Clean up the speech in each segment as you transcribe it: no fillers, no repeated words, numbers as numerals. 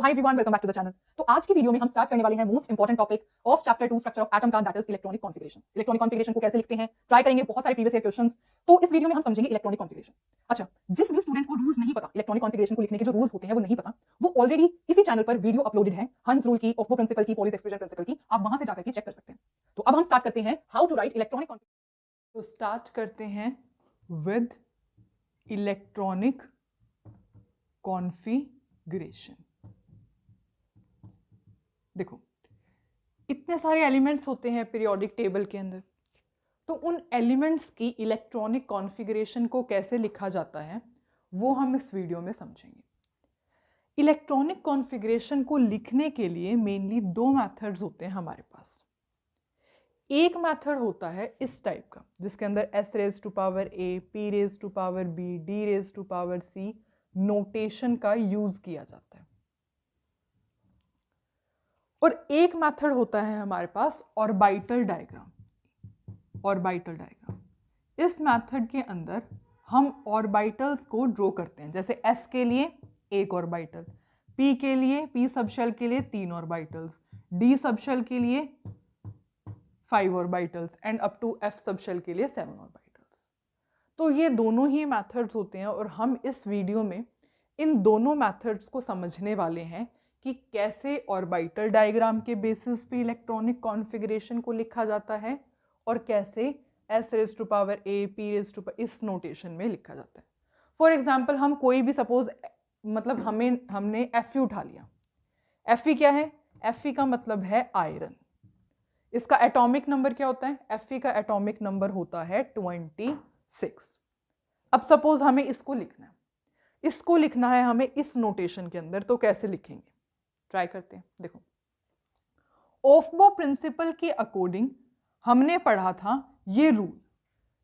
So hi everyone, welcome back to the channel. तो आज की वीडियो में हम स्टार्ट करने वाले हैं most important topic of chapter 2 structure of atom का, that is electronic configuration. Electronic configuration को कैसे लिखते हैं ट्राई करेंगे, बहुत सारे प्रीवियस ईयर क्वेश्चंस। तो इस वीडियो में हम समझेंगे इलेक्ट्रॉनिक कॉन्फिगरेशन। अच्छा, जिस भी स्टूडेंट को रूल्स नहीं पता, इलेक्ट्रॉनिक कॉन्फिगरेशन को लिखने के जो रूल्स होते हैं वो नहीं पता, वो ऑलरेडी इसी चैनल पर वीडियो अपलोडेड है, हंस रूल की, ऑफ्बो प्रिंसिपल की, पॉलिस एक्सक्लूजन प्रिंसिपल की, आप वहां से जाकर के चेक कर सकते हैं। तो अब हम स्टार्ट करते हैं how to write electronic configuration. तो स्टार्ट करते हैं विद इलेक्ट्रॉनिक कॉन्फिगरेशन। देखो, इतने सारे एलिमेंट्स होते हैं पीरियोडिक टेबल के अंदर, तो उन एलिमेंट्स की इलेक्ट्रॉनिक कॉन्फ़िगरेशन को कैसे लिखा जाता है वो हम इस वीडियो में समझेंगे। इलेक्ट्रॉनिक कॉन्फ़िगरेशन को लिखने के लिए मेनली दो मेथड्स होते हैं हमारे पास। एक मेथड होता है इस टाइप का, जिसके अंदर s raise to power a, p raise to power b, d raise to power c notation का यूज किया जाता है। और एक मेथड होता है हमारे पास ऑर्बिटल डायग्राम। ऑर्बिटल डायग्राम, इस मेथड के अंदर हम ऑर्बिटल्स को ड्रॉ करते हैं। जैसे s के लिए एक ऑर्बिटल, p के लिए, p सबशेल के लिए 3 ऑर्बिटल्स, d सबशेल के लिए 5 orbitals and up to f subshell के लिए 7 ऑर्बिटल्स। तो ये दोनों ही मेथड्स होते हैं और हम इस वीडियो में इन दोनों मेथड्स को समझने वाले हैं कि कैसे ऑर्बिटल डायग्राम के बेसिस पे इलेक्ट्रॉनिक कॉन्फ़िगरेशन को लिखा जाता है और कैसे s raise to power a, p raise to power इस नोटेशन में लिखा जाता है। फॉर एग्जांपल, हम कोई भी सपोज मतलब हमने Fe उठा लिया। Fe क्या है? Fe का मतलब है आयरन। इसका एटॉमिक नंबर क्या होता है? Fe का एटॉमिक नंबर होता है 26। अब सपोज हमें इसको लिखना है, इसको लिखना है हमें इस नोटेशन के अंदर, तो कैसे लिखेंगे ट्राई करते हैं। देखो, ऑफ्बो प्रिंसिपल के अकॉर्डिंग हमने पढ़ा था ये रूल,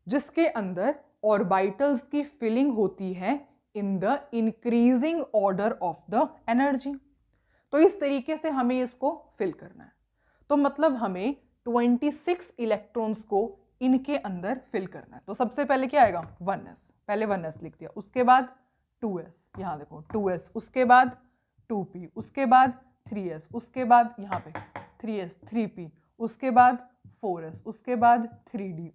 जिसके अंदर ऑर्बिटल्स की फिलिंग होती है in the increasing order of the energy. तो इस तरीके से हमें इसको फिल करना है। तो मतलब हमें 26 इलेक्ट्रॉन्स को इनके अंदर फिल करना है। तो सबसे पहले क्या आएगा? 1s, पहले 1s लिख दिया, उसके बाद 2s, यहाँ देखो 2s, उसके बाद 2p, उसके बाद 3s, उसके बाद यहाँ पे 3s 3p, उसके बाद 4s, उसके बाद 3d,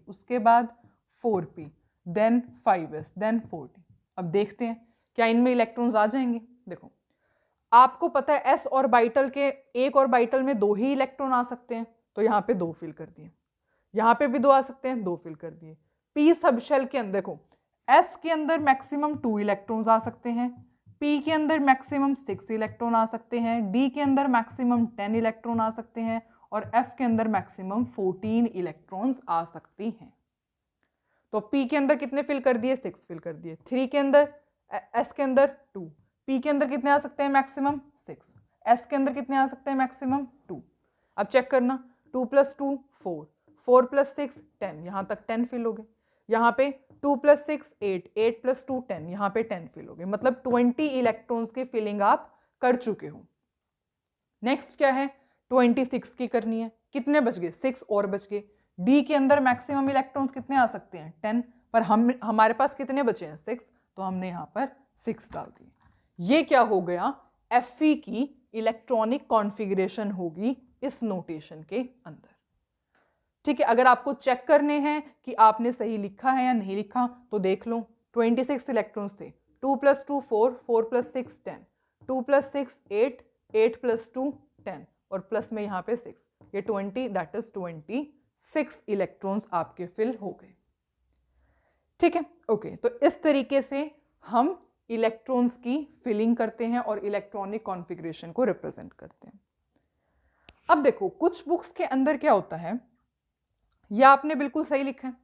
उसके बाद 4p, then 5s, then 4d। अब देखते हैं क्या इनमें इलेक्ट्रॉन्स आ जाएंगे। देखो, आपको पता है s ऑर्बिटल के एक ऑर्बिटल में 2 ही इलेक्ट्रॉन आ सकते हैं, तो यहाँ पे 2 फिल कर दिए, यहाँ पे भी 2 आ सकते हैं, 2 फिल कर दिए। p सबशेल के अंदर देखो, s के अंदर मैक्सिमम 2 इलेक्ट्रॉन्स आ सकते हैं, p के अंदर मैक्सिमम 6 इलेक्ट्रॉन आ सकते हैं, d के अंदर मैक्सिमम 10 इलेक्ट्रॉन आ सकते हैं और f के अंदर मैक्सिमम 14 इलेक्ट्रॉन्स आ सकती हैं। तो p के अंदर कितने फिल कर दिए? 6 फिल कर दिए। 3 के अंदर, s के अंदर 2, p के अंदर कितने आ सकते हैं? मैक्सिमम 6, s के अंदर कितने आ सकते हैं? मैक्सिमम 2। अब चेक करना, 2 + 2 4, 4 + 6 10, यहाँ तक 10 फिल हो गए। यहाँ पे 2 + 6 8, 8 + 2 10, यहाँ पे 10 फिल हो गए। मतलब 20 इलेक्ट्रॉन्स की फिलिंग आप कर चुके हो। नेक्स्ट क्या है? 26 की करनी है। कितने बच गए? 6 और बच गए। डी के अंदर मैक्सिमम इलेक्ट्रॉन्स कितने आ सकते हैं? 10, पर हमारे पास कितने बचे हैं? 6, तो हमने यहाँ पर 6 डाल दिए। ये क्या हो गया? Fe की इलेक्ट्रॉनिक कॉन्फ़िगरेशन होगी इस नोटेशन के अंदर। ठीक है, अगर आपको चेक करने हैं कि आपने सही लिखा है या नहीं लिखा तो देख लो। 26 इलेक्ट्रॉन्स थे, 2 + 2 4, 4 + 6 10, 2 + 6 8, 8 + 2 10 और प्लस में यहाँ पे 6, ये 20, दैट इज 26 इलेक्ट्रॉन्स आपके फिल हो गए। ठीक है, ओके। तो इस तरीके से हम इलेक्ट्रॉन्स की फिलिंग करते हैं और इलेक्ट्रॉनिक कॉन्फ़िगरेशन को रिप्रेजेंट करते हैं। अब देखो, कुछ बुक्स के अंदर क्या होता है, यह आपने बिल्कुल सही लिखा है।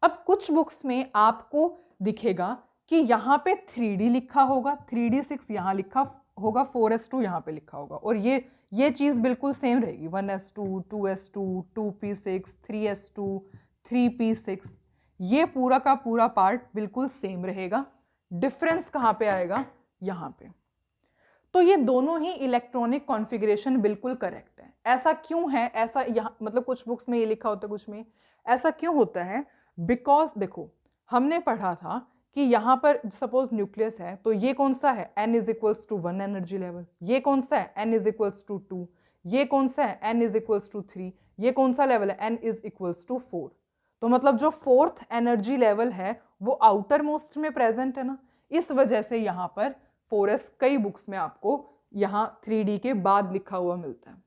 अब कुछ बुक्स में आपको दिखेगा कि यहाँ पे 3D लिखा होगा, 3d6 यहाँ लिखा होगा, 4s2 यहाँ पे लिखा होगा, और ये चीज़ बिल्कुल सेम रहेगी। 1s2, 2s2, 2p6, 3s2, 3p6, ये पूरा का पूरा पार्ट बिल्कुल सेम रहेगा। डिफरेंस कहाँ पे आएगा? यहाँ पे। तो ये दोनों ही इलेक्ट्रॉनिक कॉन्फ़िगरेशन बिल्कुल करेक्ट है। ऐसा क्यों है? ऐसा यहाँ मतलब कुछ बुक्स में ये लिखा होता है, कुछ में ऐसा क्यों होता है? बिकॉज देखो, हमने पढ़ा था कि यहाँ पर सपोज न्यूक्लियस है तो ये कौन सा है, n is equals to 1 energy level, ये कौन सा है, n इज इक्वल्स टू 2, ये कौन सा है, n इज इक्वल्स टू 3, ये कौन सा लेवल है, n इज इक्वल्स टू 4। तो मतलब जो 4th एनर्जी लेवल है वो आउटर मोस्ट में प्रेजेंट है ना, इस वजह से यहाँ पर 4s कई बुक्स में आपको यहाँ 3D के बाद लिखा हुआ मिलता है।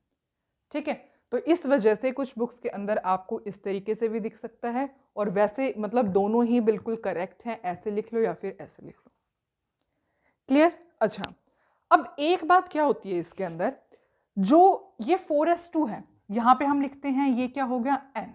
ठीक है, तो इस वजह से कुछ बुक्स के अंदर आपको इस तरीके से भी दिख सकता है, और वैसे मतलब दोनों ही बिल्कुल करेक्ट हैं, ऐसे लिख लो या फिर ऐसे लिख लो। क्लियर? अच्छा, अब एक बात क्या होती है इसके अंदर, जो ये 4s2 है यहाँ पे हम लिखते हैं ये क्या हो गया n।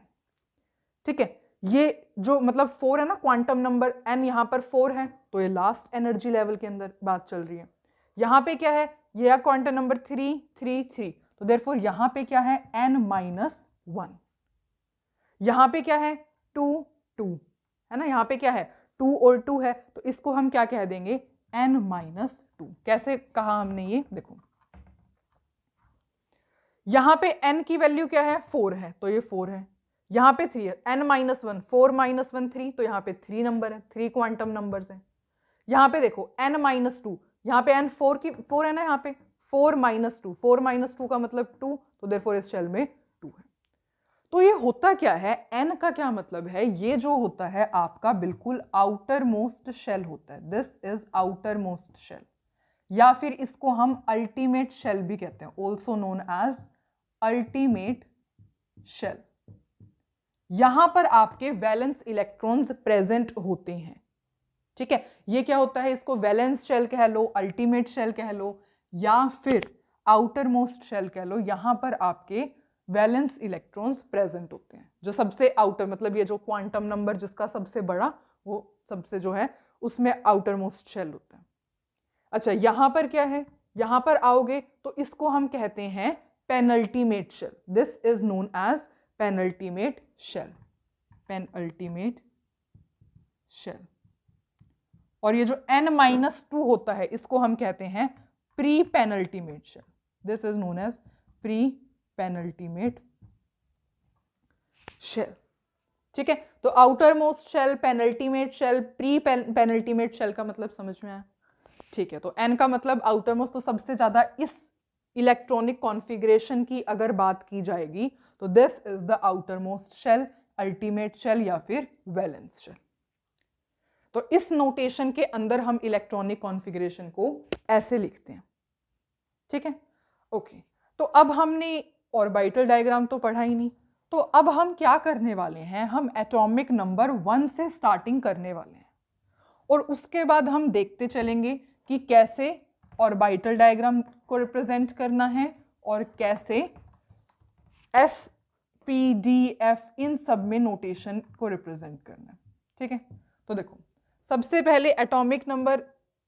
ठीक है, ये जो मतलब 4 है ना क्वांटम नंबर, n यहाँ पर 4 है तो ये लास्ट एनर्जी लेवल के अंदर बात चल रही है। यहाँ पे क्या है, ये क्वांटम नंबर 3 3 3, तो देयरफॉर यहाँ पे क्या है n-1। यहाँ पे क्या है 2 2 है ना, यहाँ पे क्या है 2 और 2 है, तो इसको हम क्या कह देंगे n-2। कैसे कहा हमने, ये देखो यहाँ पे n की वैल्यू क्या है 4 है तो ये 4 है, यहाँ पे 3 है, n-1 4 -1 3, तो यहाँ पे 3 नंबर है, 3 क्वांटम नंबर्स हैं। यहाँ पे देखो n-2, यहाँ पे n 4 है ना, यहाँ पे 4 - 2 का मतलब 2, तो देयरफॉर इस शेल में 2 है। तो ये होता क्या है, n का क्या मतलब है, ये जो होता है आपका बिल्कुल आउटर मोस्ट शेल होता है, this is outer most shell, या फिर इसको हम अल्टीमेट शेल भी कहते हैं, also known as ultimate shell. यहां पर आपके वैलेंस इलेक्ट्रॉन्स प्रेजेंट होते हैं। ठीक है, ये क्या होता है, इसको वैलेंस शेल कह लो, अल्टीमेट शेल कह लो, या फिर आउटर मोस्ट शेल कह लो। यहां पर आपके वैलेंस इलेक्ट्रॉन्स प्रेजेंट होते हैं, जो सबसे आउटर मतलब ये जो क्वांटम नंबर जिसका सबसे बड़ा, वो सबसे जो है उसमें आउटर मोस्ट शेल होता है। अच्छा, यहां पर क्या है, यहां पर आओगे तो इसको हम कहते हैं penultimate shell, this is known as penultimate shell, penultimate shell. और ये जो n-2 होता है इसको हम कहते हैं pre penultimate shell, this is known as pre penultimate shell. ठीक है, तो outer most shell, penultimate shell, pre penultimate shell का मतलब समझ में आया? ठीक है, तो n का मतलब आउटर मोस्ट, तो सबसे ज्यादा इस इलेक्ट्रॉनिक कॉन्फ़िगरेशन की अगर बात की जाएगी तो this is the outer most shell, ultimate shell या फिर वैलेंस शेल। तो इस नोटेशन के अंदर हम इलेक्ट्रॉनिक कॉन्फ़िगरेशन को ऐसे लिखते हैं। ठीक है, ओके। तो अब हमने ऑर्बिटल डायग्राम तो पढ़ा ही नहीं, तो अब हम क्या करने वाले हैं, हम एटॉमिक नंबर 1 से स्टार्टिंग करने वाले हैं, और उसके बाद हम देखते चलेंगे कि कैसे ऑर्बिटल डायग्राम को रिप्रेजेंट करना है और कैसे एस पी डी एफ इन सब में नोटेशन को रिप्रेजेंट करना है। ठीक है, तो देखो सबसे पहले एटॉमिक नंबर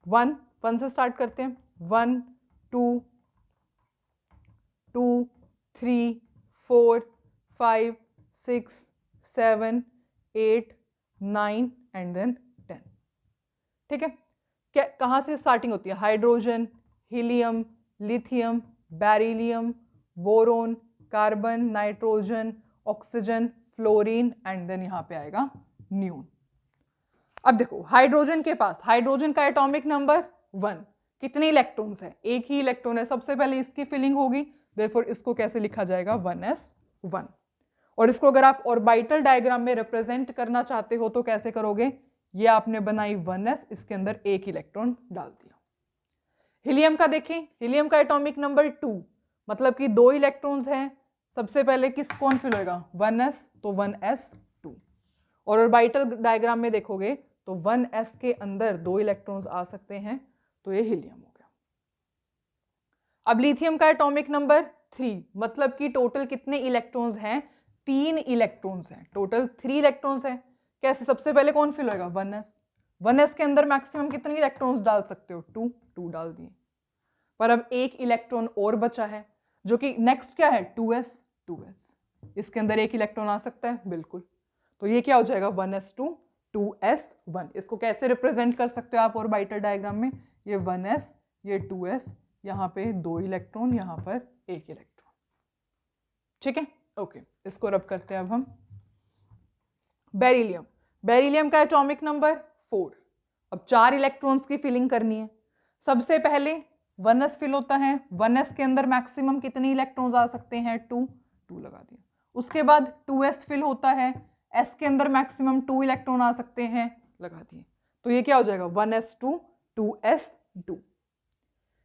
1 से स्टार्ट करते हैं। 1 2 2 3 4 5 6 7 8 9 एंड देन 10। ठीक है, क्या कहाँ से स्टार्टिंग होती है, hydrogen, helium, lithium, beryllium, boron, carbon, nitrogen, oxygen, fluorine and then यहाँ पे आएगा न्यून। अब देखो हाइड्रोजन के पास, हाइड्रोजन का एटॉमिक नंबर 1, कितने इलेक्ट्रॉन्स है, एक ही इलेक्ट्रॉन है, सबसे पहले इसकी फिलिंग होगी, देयरफॉर इसको कैसे लिखा जाएगा 1s1। और इसको अगर आप ऑर्बिटल डायग्राम में रिप्रेजेंट करना चाहते हो तो कैसे करोगे, ये आपने बनाई 1s, इसके अंदर एक इलेक्ट्रॉन डाल दिया। हीलियम का देखें, हीलियम का एटॉमिक नंबर 2, मतलब कि 2 इलेक्ट्रॉन्स हैं, सबसे पहले किस कौन फिल होगा 1s, तो 1s2। और ऑर्बिटल डायग्राम में देखोगे तो 1s के अंदर 2 इलेक्ट्रॉन्स आ सकते हैं, तो ये हीलियम हो गया। अब लिथियम का एटॉमिक नंबर 3, मतलब कि टोटल कितने इलेक्ट्रॉन्स हैं, 3 इलेक्ट्रॉन्स हैं, टोटल 3 इलेक्ट्रॉन्स हैं। कैसे, सबसे पहले कौन फिल होगा 1s, 1s के अंदर मैक्सिमम कितने इलेक्ट्रॉन्स डाल सकते हो 2 डाल दिए, पर अब एक इलेक्ट्रॉन और बचा है जो कि नेक्स्ट क्या है 2s, इसके अंदर एक इलेक्ट्रॉन आ सकता है, बिल्कुल, तो ये क्या हो जाएगा 1s2 2s1। इसको कैसे रिप्रेजेंट कर सकते हो आप ऑर्बिटल डायग्राम में, ये 1s, ये 2s, यहाँ पे 2 इलेक्ट्रॉन, यहाँ पर 1 इलेक्ट्रॉन। ठीक है, ओके, इसको रब करते हैं अब हम। बेरिलियम, बेरिलियम का एटॉमिक नंबर 4, अब 4 इलेक्ट्रॉन्स की फिलिंग करनी है। सबसे पहले 1s फिल होता है, 1s के अंदर मैक्सिमम कितने इलेक्ट्रॉन्स आ सकते हैं, 2 लगा दिया। उसके बाद 2s फिल होता है, s के अंदर मैक्सिमम 2 इलेक्ट्रॉन आ सकते हैं, लगा दिए। तो ये क्या हो जाएगा, 1s2 2s2।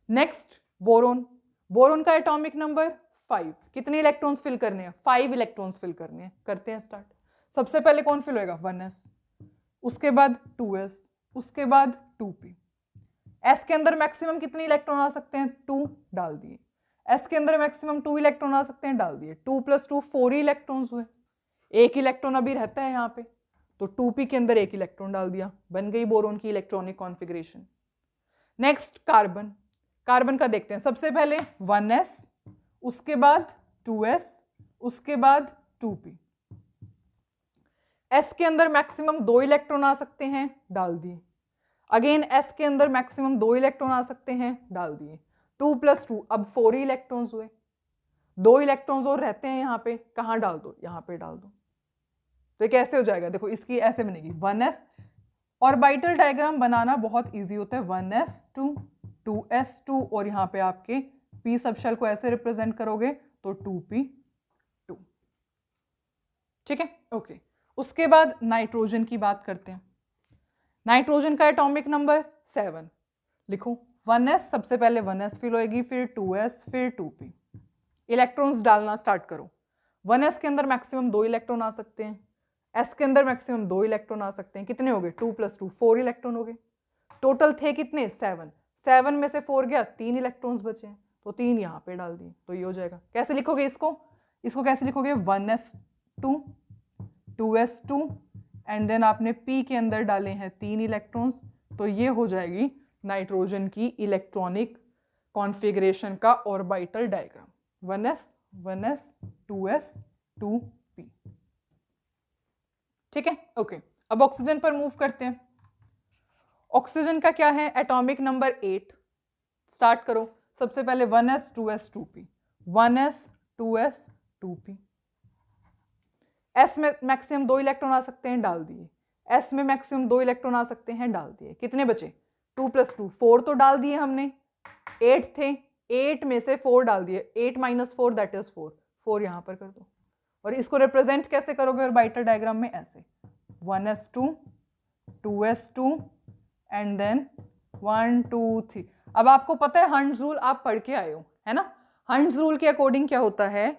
Next boron, boron का एटॉमिक नंबर 5, कितने इलेक्ट्रॉन्स फिल करने हैं, 5 इलेक्ट्रॉन्स फिल करने हैं। करते हैं स्टार्ट। सबसे पहले कौन फिल होएगा, 1s, उसके बाद 2s, उसके बाद 2p। s के अंदर मैक्सिमम कितने इलेक्ट्रॉन आ सकते हैं, 2, डाल दिए। s के अंदर मैक्सिमम 2 इलेक्ट्रॉन आ सकते हैं, डाल दिए। 2 + 2 4 ही इलेक्ट्रॉन्स हुए, एक इलेक्ट्रॉन अभी रहता है यहाँ पे, तो 2p के अंदर एक इलेक्ट्रॉन डाल दिया, बन गई बोरोन की electronic configuration. Next carbon, carbon का देखते हैं। सबसे पहले 1s, उसके बाद 2s, उसके बाद 2p। s के अंदर मैक्सिमम 2 इलेक्ट्रॉन आ सकते हैं, डाल दिए। अगेन s के अंदर मैक्सिमम 2 इलेक्ट्रॉन आ सकते हैं, डाल दिए। 2 + 2 अब 4 ही इलेक्ट्रॉन्स हुए, 2 इलेक्ट्रॉन्स और रहते हैं यहाँ पे, कहाँ डाल दो, यहाँ पे डाल दो। तो ये कैसे हो जाएगा, देखो इसकी ऐसे बनेगी 1s। ऑर्बिटल डायग्राम बनाना बहुत इजी होता है, 1s2 2s2 और यहाँ पे आपके p सब शेल को ऐसे रिप्रेजेंट करोगे तो 2p2। ठीक है, ओके। उसके बाद नाइट्रोजन की बात करते हैं। नाइट्रोजन का एटॉमिक नंबर 7, लिखो 1s, सबसे पहले 1s फिल होएगी, फिर 2s, फिर 2p। इलेक्ट्रॉन्स डालना स्टार्ट करो। 1s के अंदर मैक्सिमम 2 इलेक्ट्रॉन आ सकते हैं, s के अंदर मैक्सिमम 2 इलेक्ट्रॉन आ सकते हैं। कितने हो गए, 2 + 2 4 इलेक्ट्रॉन हो गए। टोटल थे कितने, 7, 7 में से 4 गया, 3 इलेक्ट्रॉन्स बचे हैं, तो 3 यहाँ पे डाल दिए। तो ये हो जाएगा, कैसे लिखोगे इसको, इसको कैसे लिखोगे, 1s2 2s2 एंड देन आपने p के अंदर डाले हैं 3 इलेक्ट्रॉन्स, तो ये हो जाएगी नाइट्रोजन की इलेक्ट्रॉनिक कॉन्फ़िगरेशन का orbital diagram, 1s 1s 2s 2p। ठीक है, ओके। अब ऑक्सीजन पर मूव करते हैं। ऑक्सीजन का क्या है, एटॉमिक नंबर 8, स्टार्ट करो। सबसे पहले 1s 2s 2p, 1s 2s 2p। s में मैक्सिमम 2 इलेक्ट्रॉन आ सकते हैं, डाल दिए। s में मैक्सिमम 2 इलेक्ट्रॉन आ सकते हैं, डाल दिए। कितने बचे, 2 + 2 4 तो डाल दिए हमने, 8 थे, 8 में से 4 डाल दिए, 8 - 4 दैट इज 4, 4 यहाँ पर कर दो। और इसको रिप्रेजेंट कैसे करोगे ऑर्बिटल डायग्राम में, ऐसे 1s2 2s2 एंड देन 1 2 3। अब आपको पता है हंट्स रूल आप पढ़ के आए हो, है ना। हंट्स रूल के अकॉर्डिंग क्या होता है,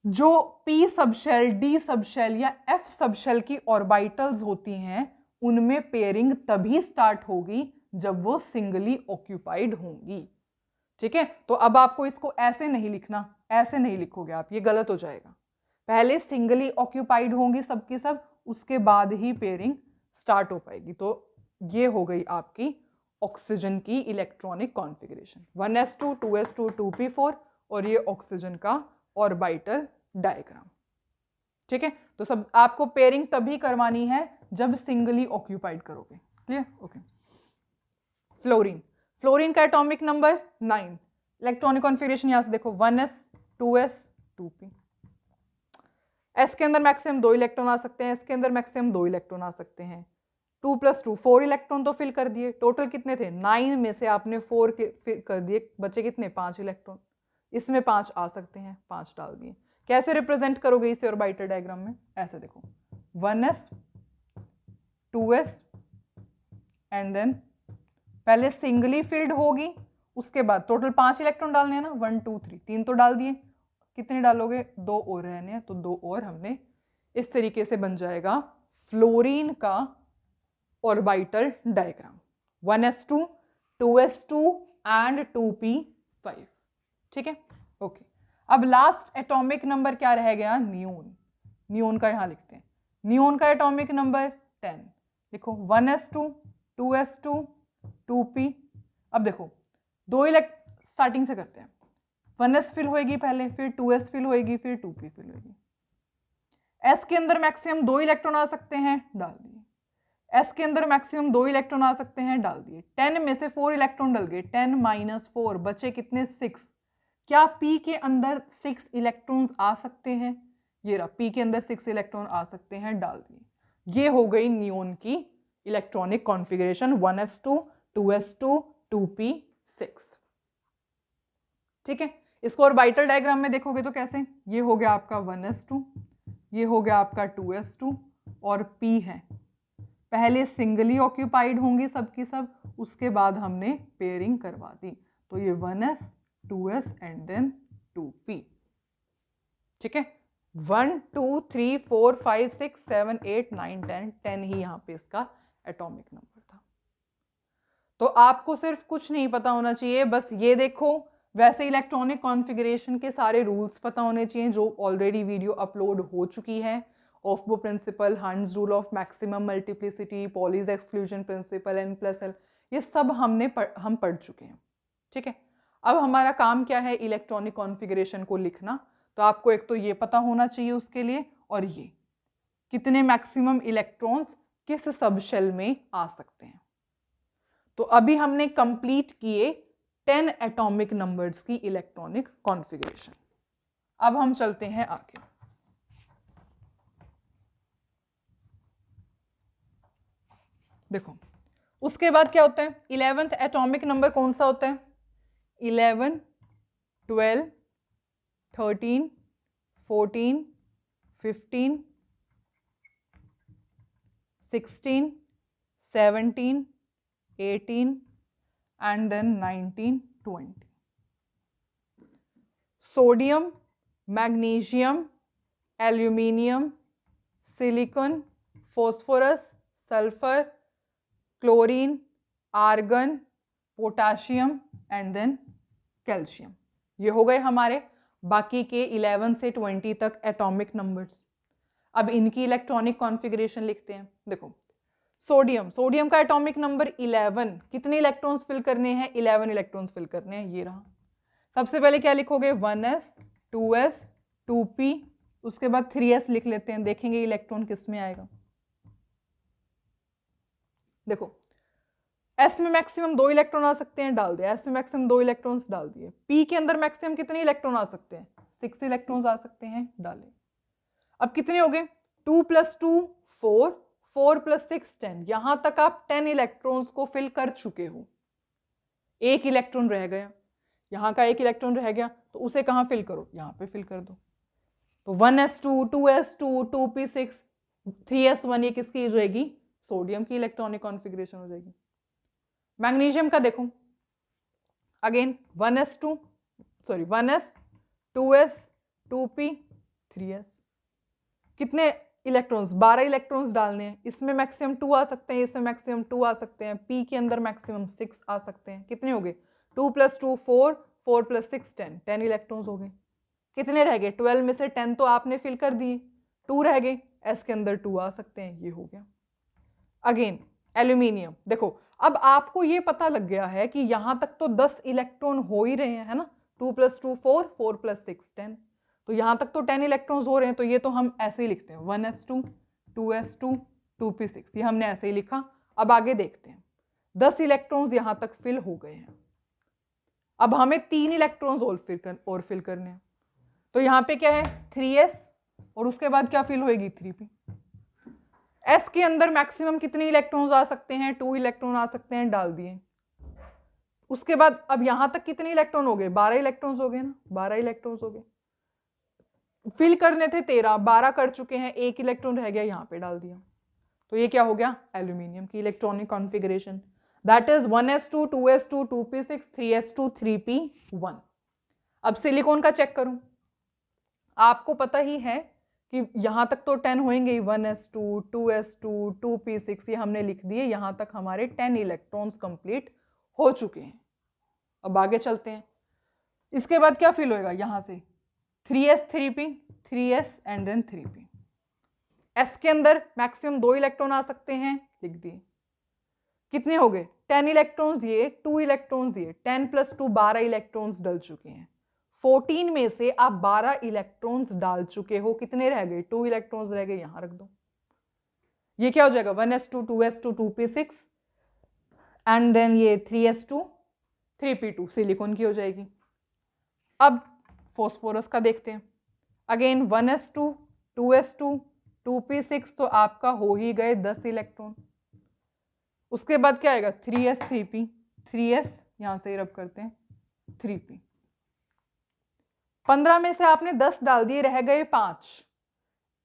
जो p सबशेल, d सबशेल या f सबशेल की ऑर्बिटल्स होती हैं उनमें पेयरिंग तभी स्टार्ट होगी जब वो सिंगली ऑक्यूपाइड होंगी। ठीक है, तो अब आपको इसको ऐसे नहीं लिखना, ऐसे नहीं लिखोगे आप, ये गलत हो जाएगा। पहले सिंगली ऑक्यूपाइड होंगी सबकी सब, उसके बाद ही पेयरिंग स्टार्ट हो पाएगी। तो ये हो गई आपकी ऑक्सीजन की electronic configuration, 1s2 2s2 2p4 और ये ऑक्सीजन का ऑर्बिटल डायग्राम। ठीक है, तो सब आपको पेयरिंग तभी करवानी है जब सिंगली ऑक्यूपाइड करोगे। Clear, okay. फ्लोरीन, फ्लोरीन का एटॉमिक नंबर 9, इलेक्ट्रॉनिक कॉन्फ़िगरेशन यहां से देखो 1s 2s 2p। s के अंदर मैक्सिमम 2 इलेक्ट्रॉन आ सकते हैं, s के अंदर मैक्सिमम 2 इलेक्ट्रॉन आ सकते हैं। 2 + 2 4 इलेक्ट्रॉन तो फिल कर दिए, टोटल कितने थे, 9 में से आपने 4 फिल कर दिए, बचे कितने, 5 इलेक्ट्रॉन। इसमें 5 आ सकते हैं, 5 डाल दिए। कैसे रिप्रेजेंट करोगे इसे ऑर्बिटल डायग्राम में, ऐसे देखो 1s 2s एंड देन पहले सिंगली फिल्ड होगी, उसके बाद टोटल 5 इलेक्ट्रॉन डालने हैं ना, 1 2 3, 3 तो डाल दिए। कितने डालोगे, 2 और रहने हैं, तो 2 और हमने, इस तरीके से बन जाएगा फ्लोरीन का orbital diagram, 1s2 2s2 and 2p5। ठीक है, ओके। अब लास्ट एटॉमिक नंबर क्या रह गया, नियोन। नियोन का यहां लिखते हैं, नियोन का एटॉमिक नंबर 10, लिखो 1s2 2s2 2p। अब देखो स्टार्टिंग से करते हैं, 1s फिल होएगी पहले, फिर 2s फिल होएगी, फिर 2p फिल होएगी। s के अंदर मैक्सिमम 2 इलेक्ट्रॉन आ सकते हैं, डाल दिए। s के अंदर मैक्सिमम 2 इलेक्ट्रॉन आ सकते हैं, डाल दिए। 10 में से 4 इलेक्ट्रॉन डल गए, 10 - 4 बचे कितने, 6। क्या p के अंदर 6 इलेक्ट्रॉन्स आ सकते हैं, ये रहा, p के अंदर 6 इलेक्ट्रॉन आ सकते हैं, डाल दिए। ये हो गई नियोन की electronic configuration 1s2 2s2 2p6। ठीक है, इसको ऑर्बिटल डायग्राम में देखोगे तो कैसे, ये हो गया आपका 1s2, ये हो गया आपका 2s2 और p है, पहले सिंगली ऑक्यूपाइड होंगी सब की सब, उसके बाद हमने पेयरिंग करवा दी, तो ये 1s 2s and then 2p। ठीक है, 1 2 3 4 5 6 7 8 9 10 ही यहाँ पे इसका एटॉमिक नंबर था। तो आपको सिर्फ कुछ नहीं पता होना चाहिए, बस ये देखो, वैसे इलेक्ट्रॉनिक कॉन्फ़िगरेशन के सारे रूल्स पता होने चाहिए जो ऑलरेडी वीडियो अपलोड हो चुकी है। Aufbau principle, Hund's rule of maximum multiplicity, Pauli's exclusion principle, n+l, ये सब हम पढ़ चुके हैं। ठीक है, अब हमारा काम क्या है, इलेक्ट्रॉनिक कॉन्फ़िगरेशन को लिखना। तो आपको एक तो ये पता होना चाहिए उसके लिए, और ये कितने मैक्सिमम इलेक्ट्रॉन्स किस सब शेल में आ सकते हैं। तो अभी हमने कंप्लीट किए 10 एटॉमिक नंबर्स की इलेक्ट्रॉनिक कॉन्फ़िगरेशन। अब हम चलते हैं आगे। देखो उसके बाद क्या होता है, 11th एटॉमिक नंबर कौन सा होता है, 11 12 13 14 15 16 17 18 and then 19 20। Sodium, magnesium, aluminium, silicon, phosphorus, sulphur, chlorine, argon, potassium and then calcium, ये हो गए हमारे बाकी के 11 से 20 तक एटॉमिक नंबर्स। अब इनकी इलेक्ट्रॉनिक कॉन्फ़िगरेशन लिखते हैं। देखो सोडियम का एटॉमिक नंबर 11, कितने इलेक्ट्रॉन्स फिल करने हैं, 11 इलेक्ट्रॉन्स फिल करने हैं, ये रहा। सबसे पहले क्या लिखोगे, 1s 2s 2p, उसके बाद 3s लिख लेते हैं, देखेंगे इलेक्ट्रॉन किस में आएगा। देखो s में मैक्सिमम 2 इलेक्ट्रॉन आ सकते हैं, डाल दिया, s में मैक्सिमम 2 इलेक्ट्रॉन्स डाल दिए। p के अंदर मैक्सिमम कितने इलेक्ट्रॉन आ सकते हैं, 6 इलेक्ट्रॉन्स आ सकते हैं, डाले। अब कितने हो गए, 2 + 2 4, 4 + 6 10, यहां तक आप 10 इलेक्ट्रॉन्स को फिल कर चुके हो। एक इलेक्ट्रॉन रह गया, यहां का एक इलेक्ट्रॉन रह गया, तो उसे कहां फिल करो, यहां पे फिल कर दो। तो 1s2 2s2 2p6 3s1, ये किसकी हो जाएगी, सोडियम की इलेक्ट्रॉनिक कॉन्फ़िगरेशन हो जाएगी। मैग्नीशियम का देखो, again 1s 2s 2p 3s, कितने इलेक्ट्रॉन्स, 12 इलेक्ट्रॉन्स डालने हैं। इसमें मैक्सिमम 2 आ सकते हैं, इसमें मैक्सिमम 2 आ सकते हैं, p के अंदर मैक्सिमम 6 आ सकते हैं। कितने हो गए, 2 + 2 4, 4 + 6 10, 10 इलेक्ट्रॉन्स हो गए। कितने रह गए, 12 में से 10 तो आपने फिल कर दिए, 2 रह गए, s के अंदर 2 आ सकते हैं, ये हो गया। अगेन एल्यूमिनियम, देखो अब आपको ये पता लग गया है कि यहां तक तो 10 इलेक्ट्रॉन हो ही रहे हैं, है ना, 2 + 2 4, 4 + 6 10, तो यहां तक तो 10 इलेक्ट्रॉन्स हो रहे हैं, तो ये तो हम ऐसे ही लिखते हैं, 1s2 2s2 2p6, ये हमने ऐसे ही लिखा। अब आगे देखते हैं, 10 इलेक्ट्रॉन्स यहां तक फिल हो गए हैं। अब हमें 3 इलेक्ट्रॉन्स और फिल करने हैं, तो यहां पे क्या है 3s, और उसके बाद क्या फिल होएगी 3p। s के अंदर मैक्सिमम कितने इलेक्ट्रॉन्स आ सकते हैं, 2 इलेक्ट्रॉन आ सकते हैं, डाल दिए। उसके बाद अब यहां तक कितने इलेक्ट्रॉन हो गए, 12 इलेक्ट्रॉन्स हो गए ना, 12 इलेक्ट्रॉन्स हो गए। फिल करने थे 13, 12 कर चुके हैं, 1 इलेक्ट्रॉन रह गया, यहां पे डाल दिया। तो ये क्या हो गया, एल्यूमिनियम की electronic configuration, that is 1s2 2s2 2p6 3s2 3p1। अब सिलिकॉन का चेक करूं, आपको पता ही है कि यहां तक तो 10 होंगे, 1s2 2s2 2p6, ये हमने लिख दिए, यहां तक हमारे 10 इलेक्ट्रॉन्स कंप्लीट हो चुके हैं। अब आगे चलते हैं, इसके बाद क्या फिल होएगा, यहां से 3s 3p 3s and then 3p। s के अंदर मैक्सिमम 2 इलेक्ट्रॉन आ सकते हैं, लिख दिए। कितने हो गए, 10 इलेक्ट्रॉन्स ये, 2 इलेक्ट्रॉन्स ये, 10 + 2 12 इलेक्ट्रॉन्स डल चुके हैं। 14 में से आप 12 इलेक्ट्रॉन्स डाल चुके हो, कितने रह गए, 2 इलेक्ट्रॉन्स रह गए, यहां रख दो। ये क्या हो जाएगा, 1s2 2s2 2p6 and then ये 3s2 3p2, सिलिकॉन की हो जाएगी। अब फॉस्फोरस का देखते हैं, अगेन 1s2 2s2 2p6, तो आपका हो ही गए 10 इलेक्ट्रॉन। उसके बाद क्या आएगा 3s 3p, 3s यहां से रब करते हैं 3p। 15 में से आपने 10 डाल दिए, रह गए 5।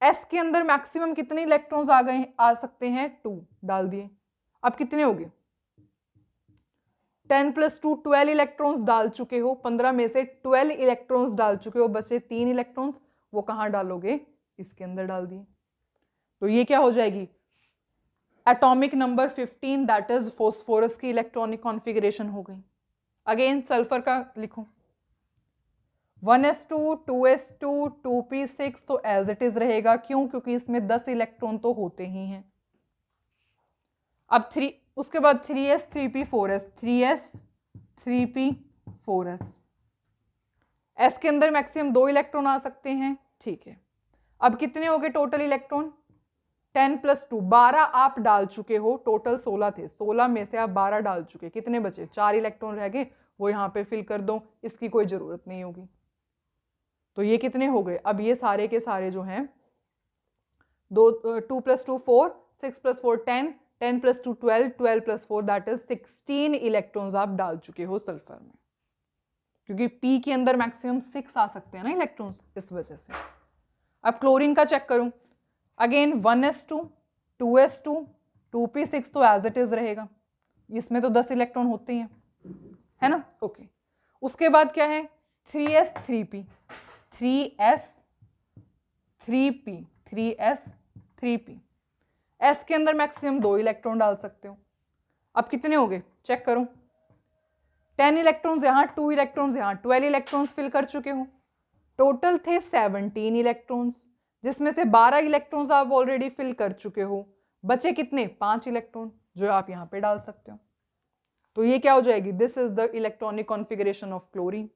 s के अंदर मैक्सिमम कितने इलेक्ट्रॉन्स आ सकते हैं 2 डाल दिए। अब कितने हो गए 10 + 2 12 इलेक्ट्रॉन्स डाल चुके हो। 15 में से 12 इलेक्ट्रॉन्स डाल चुके हो, बचे 3 इलेक्ट्रॉन्स, वो कहां डालोगे इसके अंदर डाल दिए। तो ये क्या हो जाएगी atomic number 15 that is phosphorus की इलेक्ट्रॉनिक कॉन्फ़िगरेशन हो गई। अगेन सल्फर का लिखो 1s2 2s2 2p6 तो एज इट इज रहेगा, क्यों क्योंकि इसमें 10 इलेक्ट्रॉन तो होते ही हैं। अब 3 उसके बाद 3s 3p 4s 3s 3p 4s, s के अंदर मैक्सिमम 2 इलेक्ट्रॉन आ सकते हैं, ठीक है। अब कितने हो गए टोटल इलेक्ट्रॉन 10 + 2 12 आप डाल चुके हो, टोटल 16 थे, 16 में से आप 12 डाल चुके, कितने बचे 4 इलेक्ट्रॉन रह गए, वो यहां पे फिल कर दो, इसकी कोई जरूरत नहीं होगी। तो ये कितने हो गए, अब ये सारे के सारे जो हैं 2 + 2 4 6 + 4 10 10 + 2 12 12 + 4 दैट इज 16 इलेक्ट्रॉन्स आप डाल चुके हो सल्फर में, क्योंकि पी के अंदर मैक्सिमम 6 आ सकते हैं ना इलेक्ट्रॉन्स, इस वजह से। अब क्लोरीन का चेक करूं, अगेन 1s2 2s2 2p6 तो एज इट इज रहेगा, इसमें तो 10 इलेक्ट्रॉन होते हैं, है ना, ओके। उसके बाद क्या है 3s 3p 3s 3p 3s 3p, s के अंदर मैक्सिमम 2 इलेक्ट्रॉन डाल सकते हो। अब कितने हो गए चेक करो 10 इलेक्ट्रॉन्स यहाँ 2 इलेक्ट्रॉन्स यहाँ 12 इलेक्ट्रॉन्स फिल कर चुके हो। टोटल थे 17 इलेक्ट्रॉन्स, जिसमें से 12 इलेक्ट्रॉन्स आप ऑलरेडी फिल कर चुके हो, बचे कितने 5 इलेक्ट्रॉन जो आप यहाँ पे डाल सकते हो। तो ये क्या हो जाएगी this is the electronic configuration of chlorine,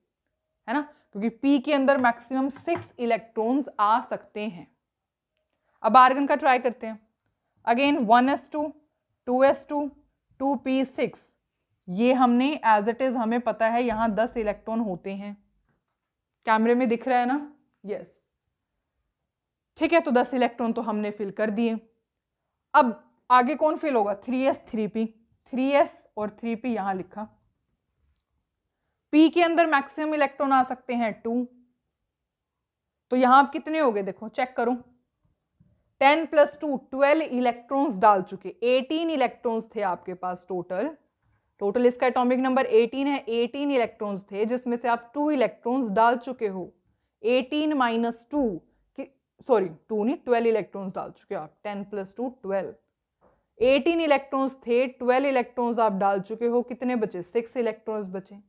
है ना, क्योंकि P के अंदर मैक्सिमम 6 इलेक्ट्रॉन्स आ सकते हैं। अब आर्गन का ट्राई करते हैं, अगेन 1s2 2s2 2p6, ये हमने एज इट इज हमें पता है यहाँ 10 इलेक्ट्रॉन होते हैं, कैमरे में दिख रहा है ना, यस ठीक है। तो 10 इलेक्ट्रॉन तो हमने फिल कर दिए। अब आगे कौन फिल होगा 3s 3p 3s और 3p यहां लिखा। P के अंदर मैक्सिमम इलेक्ट्रॉन आ सकते हैं 2, तो यहां आप कितने हो गए देखो चेक करो 10 + 2 12 इलेक्ट्रॉन्स डाल चुके, 18 इलेक्ट्रॉन्स थे आपके पास टोटल इसका एटॉमिक नंबर 18 है, 18 इलेक्ट्रॉन्स थे जिसमें से आप 2 इलेक्ट्रॉन्स डाल चुके हो। 18 - 2 सॉरी 2 नहीं 12 इलेक्ट्रॉन्स डाल चुके हो आप, 10 + 2 12, 18 इलेक्ट्रॉन्स थे 12 इलेक्ट्रॉन्स आप डाल चुके हो, कितने बचे 6 इलेक्ट्रॉन्स बचे।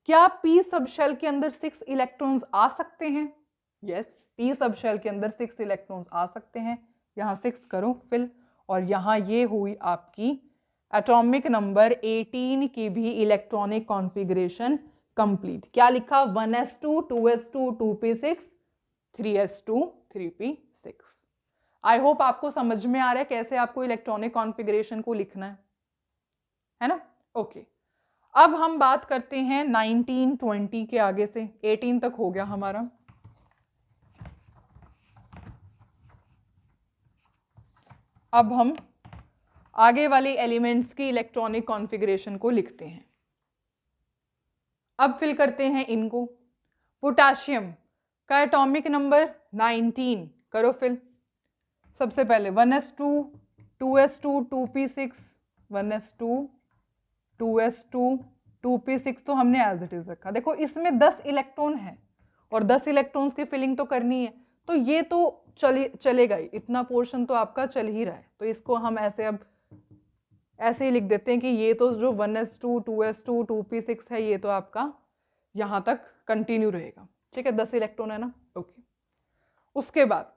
क्या P सब शेल के अंदर 6 इलेक्ट्रॉन्स आ सकते हैं, यस P सब शेल के अंदर 6 इलेक्ट्रॉन्स आ सकते हैं, यहाँ 6 करो फिल, और यहाँ ये हुई आपकी एटॉमिक नंबर 18 की भी इलेक्ट्रॉनिक कॉन्फ़िगरेशन कंप्लीट। क्या लिखा 1s2 2s2 2p6 3s2 3p6। I hope आपको समझ में आ रहा है कैसे आपको इलेक्ट्रॉनिक कॉन्फ़िगरेशन को लिखना है ना, ओके। अब हम बात करते हैं 19 20 के आगे से, 18 तक हो गया हमारा। अब हम आगे वाले एलिमेंट्स की इलेक्ट्रॉनिक कॉन्फ़िगरेशन को लिखते हैं। अब फिल करते हैं इनको। पोटेशियम का एटॉमिक नंबर 19 करो फिल। सबसे पहले 1s2 2s2 2p6 1s2 2s2 2p6 तो हमने एज इट इज रखा। देखो इसमें 10 इलेक्ट्रॉन है और 10 इलेक्ट्रॉन्स की फिलिंग तो करनी है, तो ये तो चलेगा ही, इतना पोर्शन तो आपका चल ही रहा है, तो इसको हम ऐसे अब ऐसे ही लिख देते हैं कि ये तो जो 1s2 2s2 2p6 है ये तो आपका यहाँ तक कंटिन्यू रहेगा, ठीक है 10 इलेक्ट्रॉन है ना, ओके। उसके बाद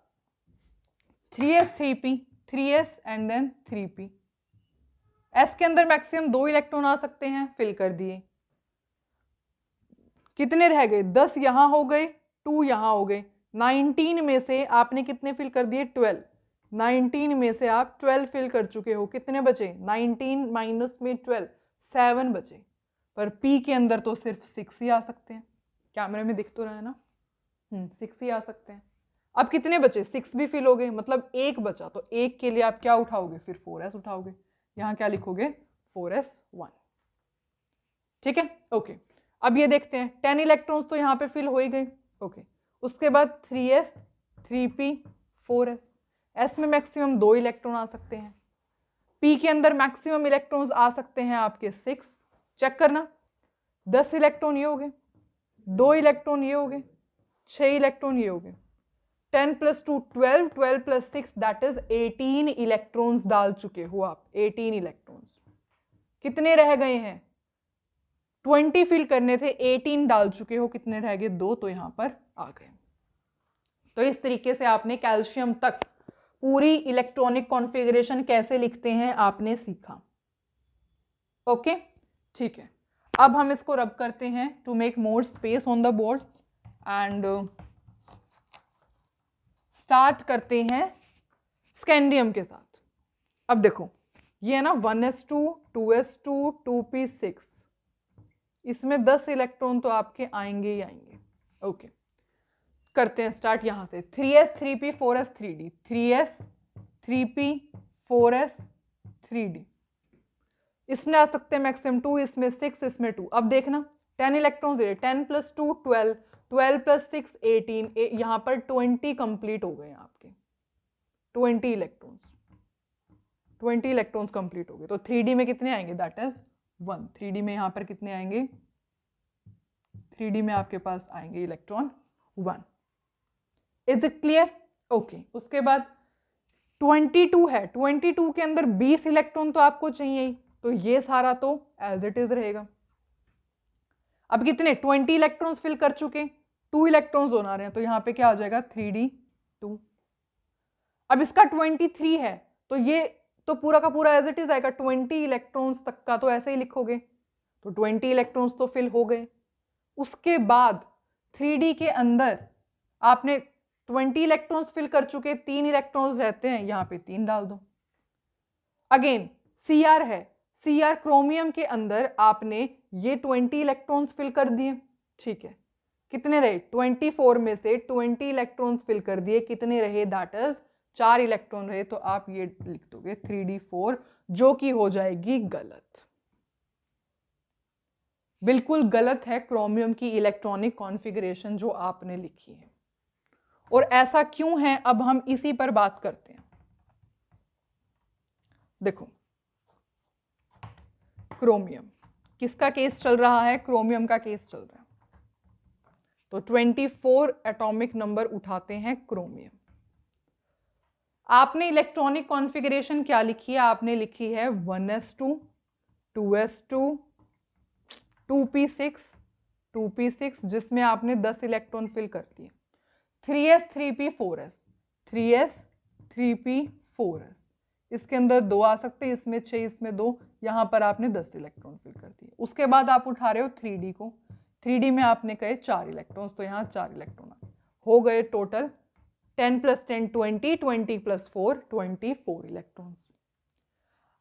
3s 3p 3s and then 3p, s के अंदर मैक्सिमम 2 इलेक्ट्रॉन आ सकते हैं, फिल कर दिए। कितने रह गए 10 यहां हो गए 2 यहां हो गए, 19 में से आपने कितने फिल कर दिए 12, 19 में से आप 12 फिल कर चुके हो, कितने बचे 19 माइनस में 12 7 बचे, पर P के अंदर तो सिर्फ 6 ही आ सकते हैं, कैमरे में दिख तो रहा है ना 6 ही आ सकते हैं। अब कितने बचे 6 भी फिल हो गए, मतलब एक बचा, तो एक के लिए आप क्या उठाओगे फिर 4s उठाओगे, यहाँ क्या लिखोगे 4s1। ठीक है, ओके। अब ये देखते हैं 10 इलेक्ट्रॉन्स तो यहाँ पे फिल हो ही गए, ओके। उसके बाद 3s 3p 4s, s में मैक्सिमम 2 इलेक्ट्रॉन आ सकते हैं, p के अंदर मैक्सिमम इलेक्ट्रॉन्स आ सकते हैं आपके 6। चेक करना, 10 इलेक्ट्रॉन ये हो गए, 2 इलेक्ट्रॉन ये हो गए, 6 इलेक्ट्रॉन ये हो गए, 10 + 2 12, 12 + 6 दैट इज 18 इलेक्ट्रॉन्स डाल चुके हो आप। 18 इलेक्ट्रॉन्स, कितने रह गए हैं? 20 फिल करने थे, 18 डाल चुके हो, कितने रह गए? 2, तो यहां पर आ गए। तो इस तरीके से आपने कैल्शियम तक पूरी इलेक्ट्रॉनिक कॉन्फ़िगरेशन कैसे लिखते हैं आपने सीखा। ओके, ठीक है। अब हम इसको रब करते हैं to make more space on the board and start करते हैं स्कैंडियम के साथ। अब देखो ये है ना 1s2 2s2 2p6, इसमें 10 इलेक्ट्रॉन तो आपके आएंगे ही आएंगे। ओके, करते हैं स्टार्ट यहां से। 3s 3p 4s 3d, 3s 3p 4s 3d, इसमें आ सकते हैं मैक्सिमम 2, इसमें 6, इसमें 2। अब देखना 10 इलेक्ट्रॉन्स, 10 + 2 12, 12 + 6 18, यहां पर 20 कंप्लीट हो गए आपके, 20 इलेक्ट्रॉन्स, 20 इलेक्ट्रॉन्स कंप्लीट हो गए। तो 3d में कितने आएंगे? That is 1। 3d में यहां पर कितने आएंगे? 3d में आपके पास आएंगे electron 1। Is it clear? Okay. उसके बाद 22 है, 22 के अंदर 20 इलेक्ट्रॉन तो आपको चाहिए ही, तो ये सारा तो एज इट इज रहेगा। अब कितने? 20 इलेक्ट्रॉन्स फिल कर चुके, 2 इलेक्ट्रॉन्स होना रहे हैं, तो यहां पे क्या आ जाएगा? 3d2। अब इसका 23 है, तो ये तो पूरा का पूरा एज इट इज आएगा, 20 इलेक्ट्रॉन्स तक का तो ऐसे ही लिखोगे, तो 20 इलेक्ट्रॉन्स तो फिल हो गए। उसके बाद 3d के अंदर आपने 20 इलेक्ट्रॉन्स फिल कर चुके, 3 इलेक्ट्रॉन्स रहते हैं, यहां पे 3 डाल दो। अगेन Cr है, Cr क्रोमियम के अंदर आपने ये 20 इलेक्ट्रॉन्स फिल कर दिए, ठीक है। कितने रहे? 24 में से 20 इलेक्ट्रॉन्स फिल कर दिए, कितने रहे? दैट इज 4 इलेक्ट्रॉन रहे, तो आप ये लिख दोगे 3d4, जो कि हो जाएगी गलत। बिल्कुल गलत है क्रोमियम की इलेक्ट्रॉनिक कॉन्फ़िगरेशन जो आपने लिखी है। और ऐसा क्यों है, अब हम इसी पर बात करते हैं। देखो क्रोमियम, किसका केस चल रहा है? क्रोमियम का केस चल रहा है। तो 24 एटॉमिक नंबर उठाते हैं क्रोमियम। आपने इलेक्ट्रॉनिक कॉन्फ़िगरेशन क्या लिखी है? आपने लिखी है 1s2 2s2 2p6 2p6, जिसमें आपने 10 इलेक्ट्रॉन फिल कर दिए। 3s 3p 4s 3s 3p 4s, इसके अंदर 2 आ सकते हैं, इसमें 6, इसमें 2, यहां पर आपने 10 इलेक्ट्रॉन फिल कर दिए। उसके बाद आप उठा रहे हो 3d को, 3d में आपने कहे 4 इलेक्ट्रॉन्स, तो यहाँ 4 इलेक्ट्रॉन हो गए टोटल 10 + 10 20, 20 + 4 24 इलेक्ट्रॉन्स।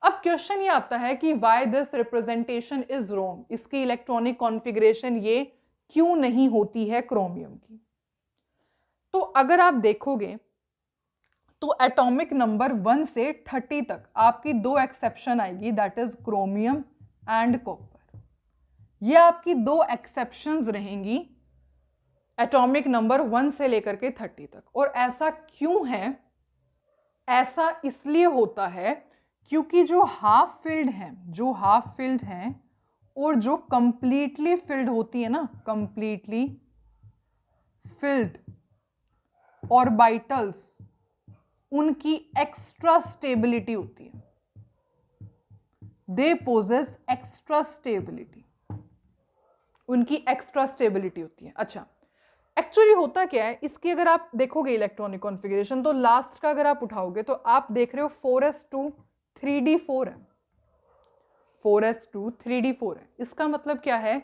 अब क्वेश्चन ये आता है कि why this representation is wrong, इसकी इलेक्ट्रॉनिक कॉन्फ़िगरेशन ये क्यों नहीं होती है क्रोमियम की। तो अगर आप देखोगे तो एटॉमिक नंबर 1 से 30 तक आपकी 2 एक्सेप्शन आएगी, that is chromium and copper. ये आपकी 2 एक्सेप्शंस रहेंगी एटॉमिक नंबर 1 से लेकर के 30 तक। और ऐसा क्यों है? ऐसा इसलिए होता है क्योंकि जो हाफ फिल्ड हैं और जो कंप्लीटली फिल्ड होती है ना, कंप्लीटली फिल्ड ऑर्बिटल्स, उनकी एक्स्ट्रा स्टेबिलिटी होती है, दे पोजेस एक्स्ट्रा स्टेबिलिटी, उनकी एक्स्ट्रा स्टेबिलिटी होती है। अच्छा, एक्चुअली होता क्या है इसकी, अगर आप देखोगे इलेक्ट्रॉनिक कॉन्फ़िगरेशन, तो लास्ट का अगर आप उठाओगे तो आप देख रहे हो 4s2 3d4 है, 4s2 3d4 है। इसका मतलब क्या है?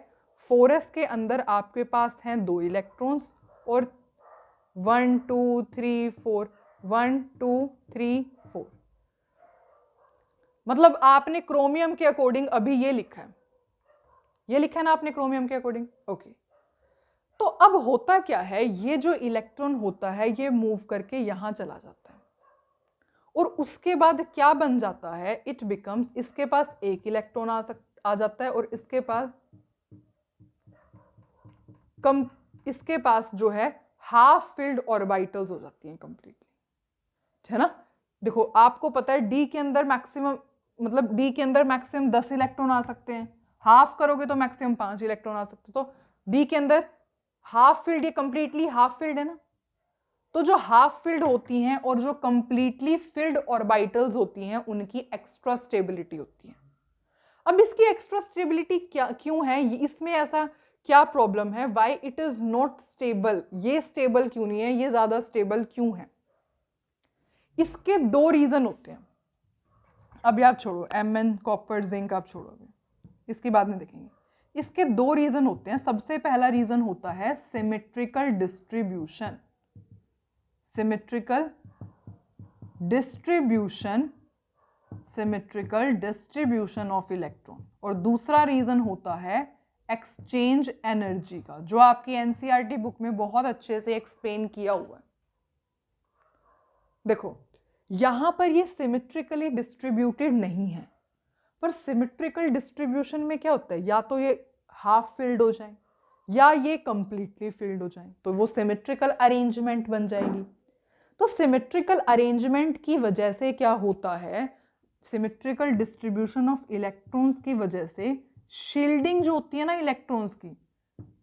4s के अंदर आपके पास हैं 2 इलेक्ट्रॉन्स और 1 2 3 4, 1 2 3 4, मतलब आपने क्रोमियम के अकॉर्डिंग अभी ये लिखा है, ये लिखा है ना आपने क्रोमियम के अकॉर्डिंग, ओके। तो अब होता क्या है, ये जो इलेक्ट्रॉन होता है ये मूव करके यहां चला जाता है और उसके बाद क्या बन जाता है, इट बिकम्स, इसके पास एक इलेक्ट्रॉन आ जाता है और इसके पास जो है हाफ फिल्ड ऑर्बिटल्स हो जाती हैं कंप्लीटली, है ना। देखो आपको पता है डी के अंदर मैक्सिमम, मतलब डी के अंदर मैक्सिमम 10 इलेक्ट्रॉन आ सकते हैं, हाफ करोगे तो मैक्सिमम 5 इलेक्ट्रॉन आ सकते हैं, तो डी के अंदर हाफ फील्ड, ये कंप्लीटली हाफ फील्ड है ना। तो जो हाफ फील्ड होती हैं और जो कंप्लीटली फिल्ड ऑर्बिटल्स होती हैं उनकी एक्स्ट्रा स्टेबिलिटी होती है। अब इसकी एक्स्ट्रा स्टेबिलिटी क्या क्यों है, इसमें ऐसा क्या प्रॉब्लम है, why it is not stable, ये स्टेबल क्यों नहीं है, ये ज्यादा स्टेबल क्यों है। इसके दो रीजन होते हैं। अभी आप छोड़ो Mn कॉपर जिंक, आप छोड़ोगे, इसके बाद में देखेंगे। इसके दो रीजन होते हैं। सबसे पहला रीजन होता है symmetrical distribution, symmetrical distribution of electron, और दूसरा रीजन होता है एक्सचेंज एनर्जी का, जो आपकी एनसीईआरटी बुक में बहुत अच्छे से एक्सप्लेन किया हुआ है। देखो यहां पर ये सिमेट्रिकली डिस्ट्रीब्यूटेड नहीं है, पर सिमेट्रिकल डिस्ट्रीब्यूशन में क्या होता है, या तो ये हाफ फिल्ड हो जाए या ये कंप्लीटली फिल्ड हो जाए, तो वो सिमेट्रिकल अरेंजमेंट बन जाएगी। तो सिमेट्रिकल अरेंजमेंट की वजह से क्या होता है, सिमेट्रिकल डिस्ट्रीब्यूशन ऑफ इलेक्ट्रॉन्स की वजह से शील्डिंग जो होती है ना इलेक्ट्रॉन्स की,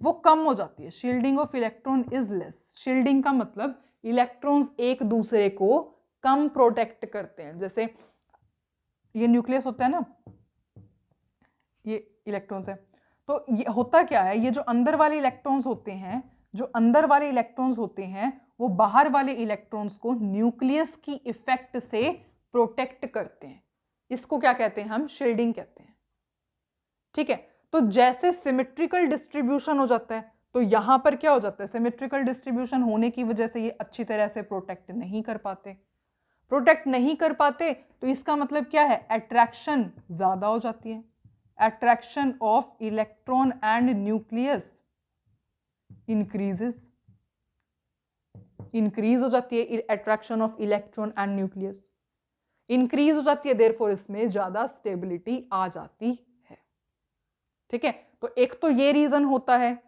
वो कम हो जाती है। Shielding of electron is less. Shielding का मतलब इलेक्ट्रॉन्स एक दूसरे को कम प्रोटेक्ट करते हैं। जैसे ये न्यूक्लियस होता है ना, ये इलेक्ट्रॉन्स है, तो ये होता क्या है, ये जो अंदर वाले इलेक्ट्रॉन्स होते हैं वो बाहर वाले इलेक्ट्रॉन्स को न्यूक्लियस की इफेक्ट से प्रोटेक्ट करते हैं। इसको क्या कहते हैं हम, शील्डिंग कहते हैं। ठीक है, तो जैसे सिमेट्रिकल डिस्ट्रीब्यूशन हो जाता है तो यहां पर क्या हो जाता है, सिमेट्रिकल डिस्ट्रीब्यूशन होने की वजह से ये अच्छी तरह से प्रोटेक्ट नहीं कर पाते, तो इसका मतलब क्या है, अट्रैक्शन ज्यादा हो जाती है। Attraction of electron and nucleus increase हो जाती है। Attraction of electron and nucleus increase हो जाती है, देयरफॉर इसमें ज्यादा स्टेबिलिटी आ जाती है। ठीक है, तो एक तो ये रीजन होता है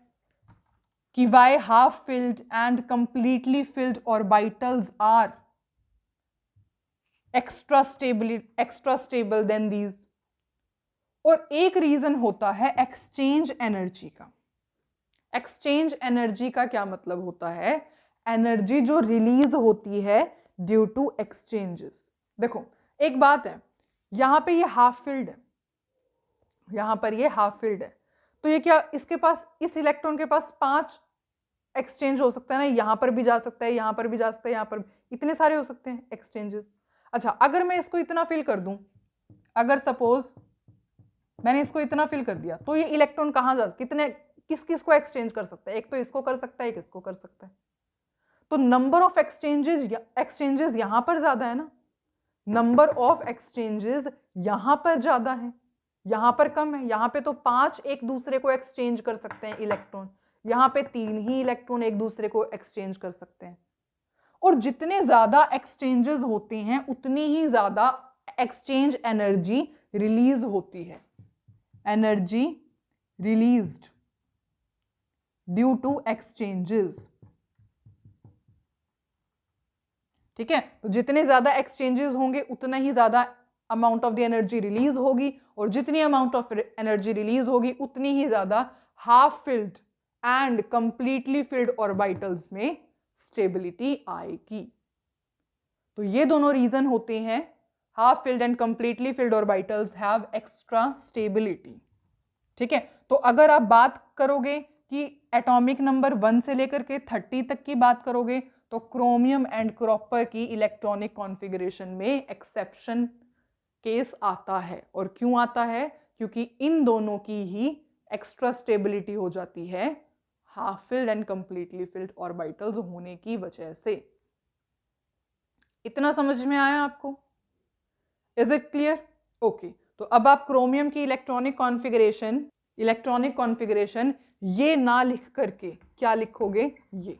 कि why half filled and completely filled orbitals are extra stable than these. और एक रीजन होता है एक्सचेंज एनर्जी का। एक्सचेंज एनर्जी का क्या मतलब होता है, एनर्जी जो रिलीज होती है ड्यू टू एक्सचेंजेस। देखो एक बात है, यहां पे ये हाफ फिल्ड है, तो ये क्या, इसके पास, इस इलेक्ट्रॉन के पास 5 एक्सचेंज हो सकता है ना, यहां पर भी जा सकता है, यहां पर भी जा सकता है, यहां पर इतने सारे हो सकते हैं एक्सचेंजेस। अच्छा, अगर मैं इसको इतना फिल कर दूं, अगर सपोज मैंने इसको इतना फिल कर दिया, तो ये इलेक्ट्रॉन कहां जा, किस को एक्सचेंज कर सकता है, एक तो इसको कर सकता है, एक इसको कर सकता है। तो नंबर ऑफ एक्सचेंजेस यहां पर ज्यादा है ना, नंबर ऑफ एक्सचेंजेस यहां पर ज्यादा है, यहां पर कम है। यहां पे तो 5 एक दूसरे को एक्सचेंज कर सकते हैं इलेक्ट्रॉन, यहां पे 3 ही इलेक्ट्रॉन एक दूसरे को एक्सचेंज कर सकते हैं। और जितने ज्यादा एक्सचेंजेस होते हैं उतनी ही ज्यादा एक्सचेंज एनर्जी रिलीज होती है, energy released due to exchanges. ठीक है, तो जितने ज्यादा एक्सचेंजेस होंगे उतना ही ज्यादा amount of the energy release होगी, और जितनी अमाउंट ऑफ एनर्जी रिलीज होगी उतनी ही ज्यादा half filled and completely filled orbitals में स्टेबिलिटी आएगी। तो ये दोनों रीजन होते हैं, half filled and completely filled orbitals have extra stability. ठीक है, तो अगर आप बात करोगे कि एटॉमिक नंबर 1 से लेकर के 30 तक की बात करोगे, तो क्रोमियम एंड कॉपर की इलेक्ट्रॉनिक कॉन्फ़िगरेशन में एक्सेप्शन केस आता है। और क्यों आता है, क्योंकि इन दोनों की ही एक्स्ट्रा स्टेबिलिटी हो जाती है half filled and completely filled orbitals होने की वजह से। इतना समझ में आया आपको, इज इट क्लियर? ओके, तो अब आप क्रोमियम की इलेक्ट्रॉनिक कॉन्फ़िगरेशन ये ना लिख करके क्या लिखोगे, ये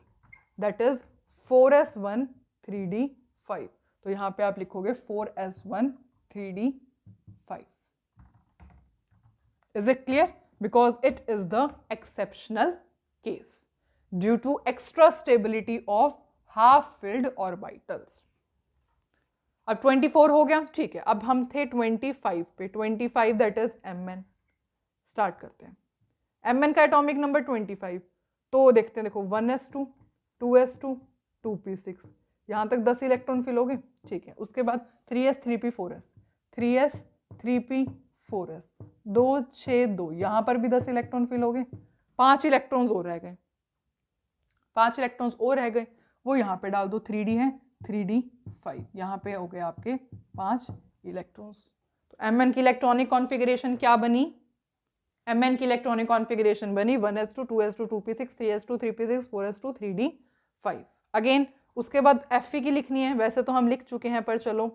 दैट इज 4s1 3d5। तो यहाँ पे आप लिखोगे 4s1 3d5. Is it clear? Because it is the exceptional case due to extra stability of half-filled orbitals. अब 24 हो गया, ठीक है. अब हम थे 25 पे. 25 दैट इज Mn. स्टार्ट करते हैं. Mn का एटॉमिक नंबर 25. तो देखते हैं, देखो 1s2 2s2 2p6. यहाँ तक 10 इलेक्ट्रॉन फिल हो गए, ठीक है. उसके बाद 3s 3p 4s 3s 3p 4s 2 6 2. यहाँ पर भी 10 इलेक्ट्रॉन फिल हो गए. 5 इलेक्ट्रॉन्स और रह गए. 5 इलेक्ट्रॉन्स और रह गए, वो यहाँ पे डाल दो. 3d है 3d5. यहाँ पे हो गए आपके 5 इलेक्ट्रॉन्स. तो Mn की इलेक्ट्रॉनिक कॉन्फ़िगरेशन क्या बनी? Mn की इलेक्ट्रॉनिक कॉन्फ़िगरेशन बनी 1s2 2s2 2p6 3s2 3p6 4s2 3d5. Again उसके बाद Fe की लिखनी है. वैसे तो हम लिख चुके हैं, पर चलो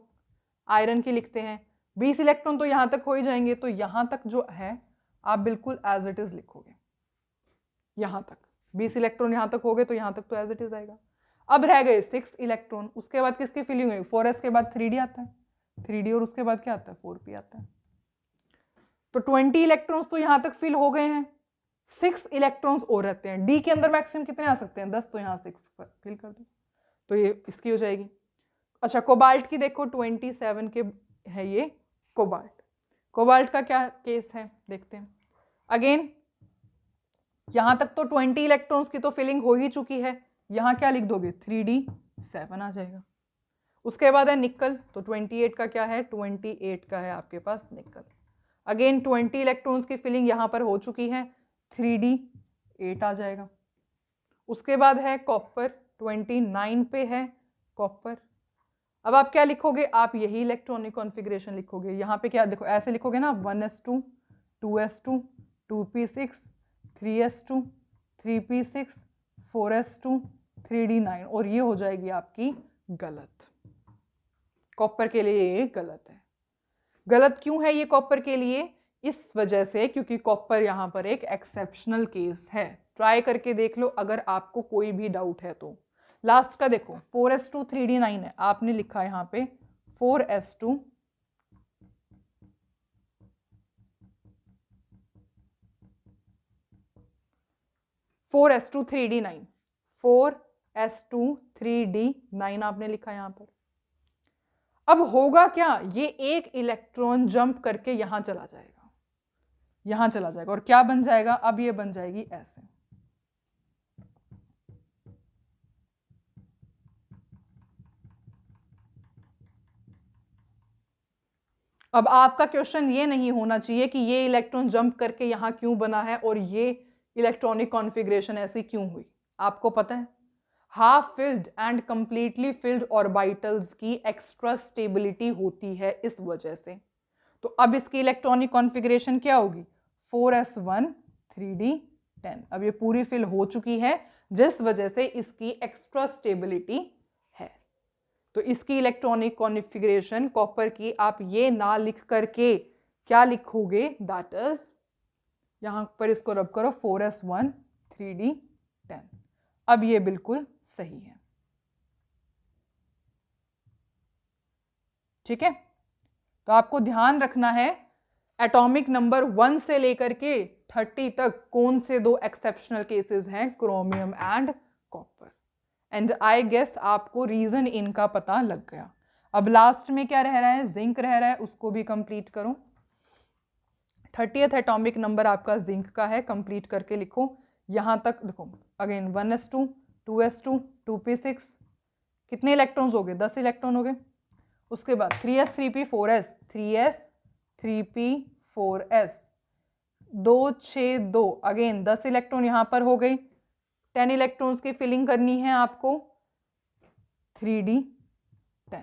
आयरन की लिखते हैं. 20 इलेक्ट्रॉन तो यहाँ तक हो ही जाएंगे. तो यहाँ तक जो है आप बिल्कुल एज इट इज लिखोगे. यहाँ तक 20 इलेक्ट्रॉन यहाँ तक हो गए, तो यहाँ तक तो एज इट इज आएगा. अब रह गए 6 इलेक्ट्रॉन. उसके बाद किसकी फिलिंग हुई? 4s के बाद 3d आता है. 3d और उसके बाद क्या आता है? 4p आता है. तो 20 इलेक्ट्रॉन्स तो यहाँ तक फिल हो गए हैं. 6 इलेक्ट्रॉन्स और रहते हैं. d के अंदर मैक्सिमम कितने आ सकते हैं? 10. तो यहाँ 6 फिल कर दो, तो ये इसकी हो जाएगी. अच्छा, कोबाल्ट की देखो 27 के है ये कोबाल्ट. कोबाल्ट का क्या केस है देखते हैं. अगेन यहां तक तो 20 इलेक्ट्रॉन्स की तो फिलिंग हो ही चुकी है. यहां क्या लिख दोगे? 3d7 आ जाएगा. उसके बाद है निकल. तो 28 का क्या है? 28 का है आपके पास निकल. अगेन 20 इलेक्ट्रॉन्स की फिलिंग यहां पर हो चुकी है. 3d8 आ जाएगा. उसके बाद है कॉपर. 29 पे है कॉपर. अब आप क्या लिखोगे? आप यही इलेक्ट्रॉनिक कॉन्फ़िगरेशन लिखोगे. यहाँ पे क्या देखो, ऐसे लिखोगे ना, 1s2 2s2 2p6 3s2 3p6 4s2 3d9. और ये हो जाएगी आपकी गलत. कॉपर के लिए ये गलत है. गलत क्यों है ये कॉपर के लिए? इस वजह से क्योंकि कॉपर यहाँ पर एक एक्सेप्शनल केस है. ट्राई करके देख लो अगर आपको कोई भी डाउट है तो. लास्ट का देखो 4s2 3d9 है. आपने लिखा यहाँ पे 4s2 4s2 3d9 4s2 3d9 आपने लिखा यहाँ पर. अब होगा क्या? ये एक इलेक्ट्रॉन जंप करके यहां चला जाएगा. यहां चला जाएगा और क्या बन जाएगा? अब ये बन जाएगी ऐसे. अब आपका क्वेश्चन ये नहीं होना चाहिए कि ये इलेक्ट्रॉन जंप करके यहां क्यों बना है और ये इलेक्ट्रॉनिक कॉन्फ़िगरेशन ऐसी क्यों हुई. आपको पता है half filled and completely filled orbitals की एक्स्ट्रा स्टेबिलिटी होती है इस वजह से. तो अब इसकी इलेक्ट्रॉनिक कॉन्फ़िगरेशन क्या होगी? 4s1 3d10. अब ये पूरी फिल हो चुकी है जिस वजह से इसकी एक्स्ट्रा स्टेबिलिटी है. तो इसकी इलेक्ट्रॉनिक कॉन्फ़िगरेशन कॉपर की आप ये ना लिख करके क्या लिखोगे? दैट इज, यहां पर इसको रब करो 4s1 3d10. अब ये बिल्कुल सही है. ठीक है. तो आपको ध्यान रखना है एटॉमिक नंबर 1 से लेकर के 30 तक कौन से दो एक्सेप्शनल केसेस हैं? Chromium and copper. And I guess आपको रीजन इनका पता लग गया. अब लास्ट में क्या रह रहा है? जिंक रह रहा है. उसको भी कंप्लीट करो. 30th एटॉमिक नंबर आपका जिंक का है. कंप्लीट करके लिखो. यहां तक देखो अगेन 1s2 2s2 2p6 कितने इलेक्ट्रॉन्स हो गए? 10 इलेक्ट्रॉन हो गए. उसके बाद 3s 3p 4s 3s 3p 4s 2 6 2. Again 10 electron यहां पर हो गई. 10 इलेक्ट्रॉन्स की फिलिंग करनी है आपको. 3d10.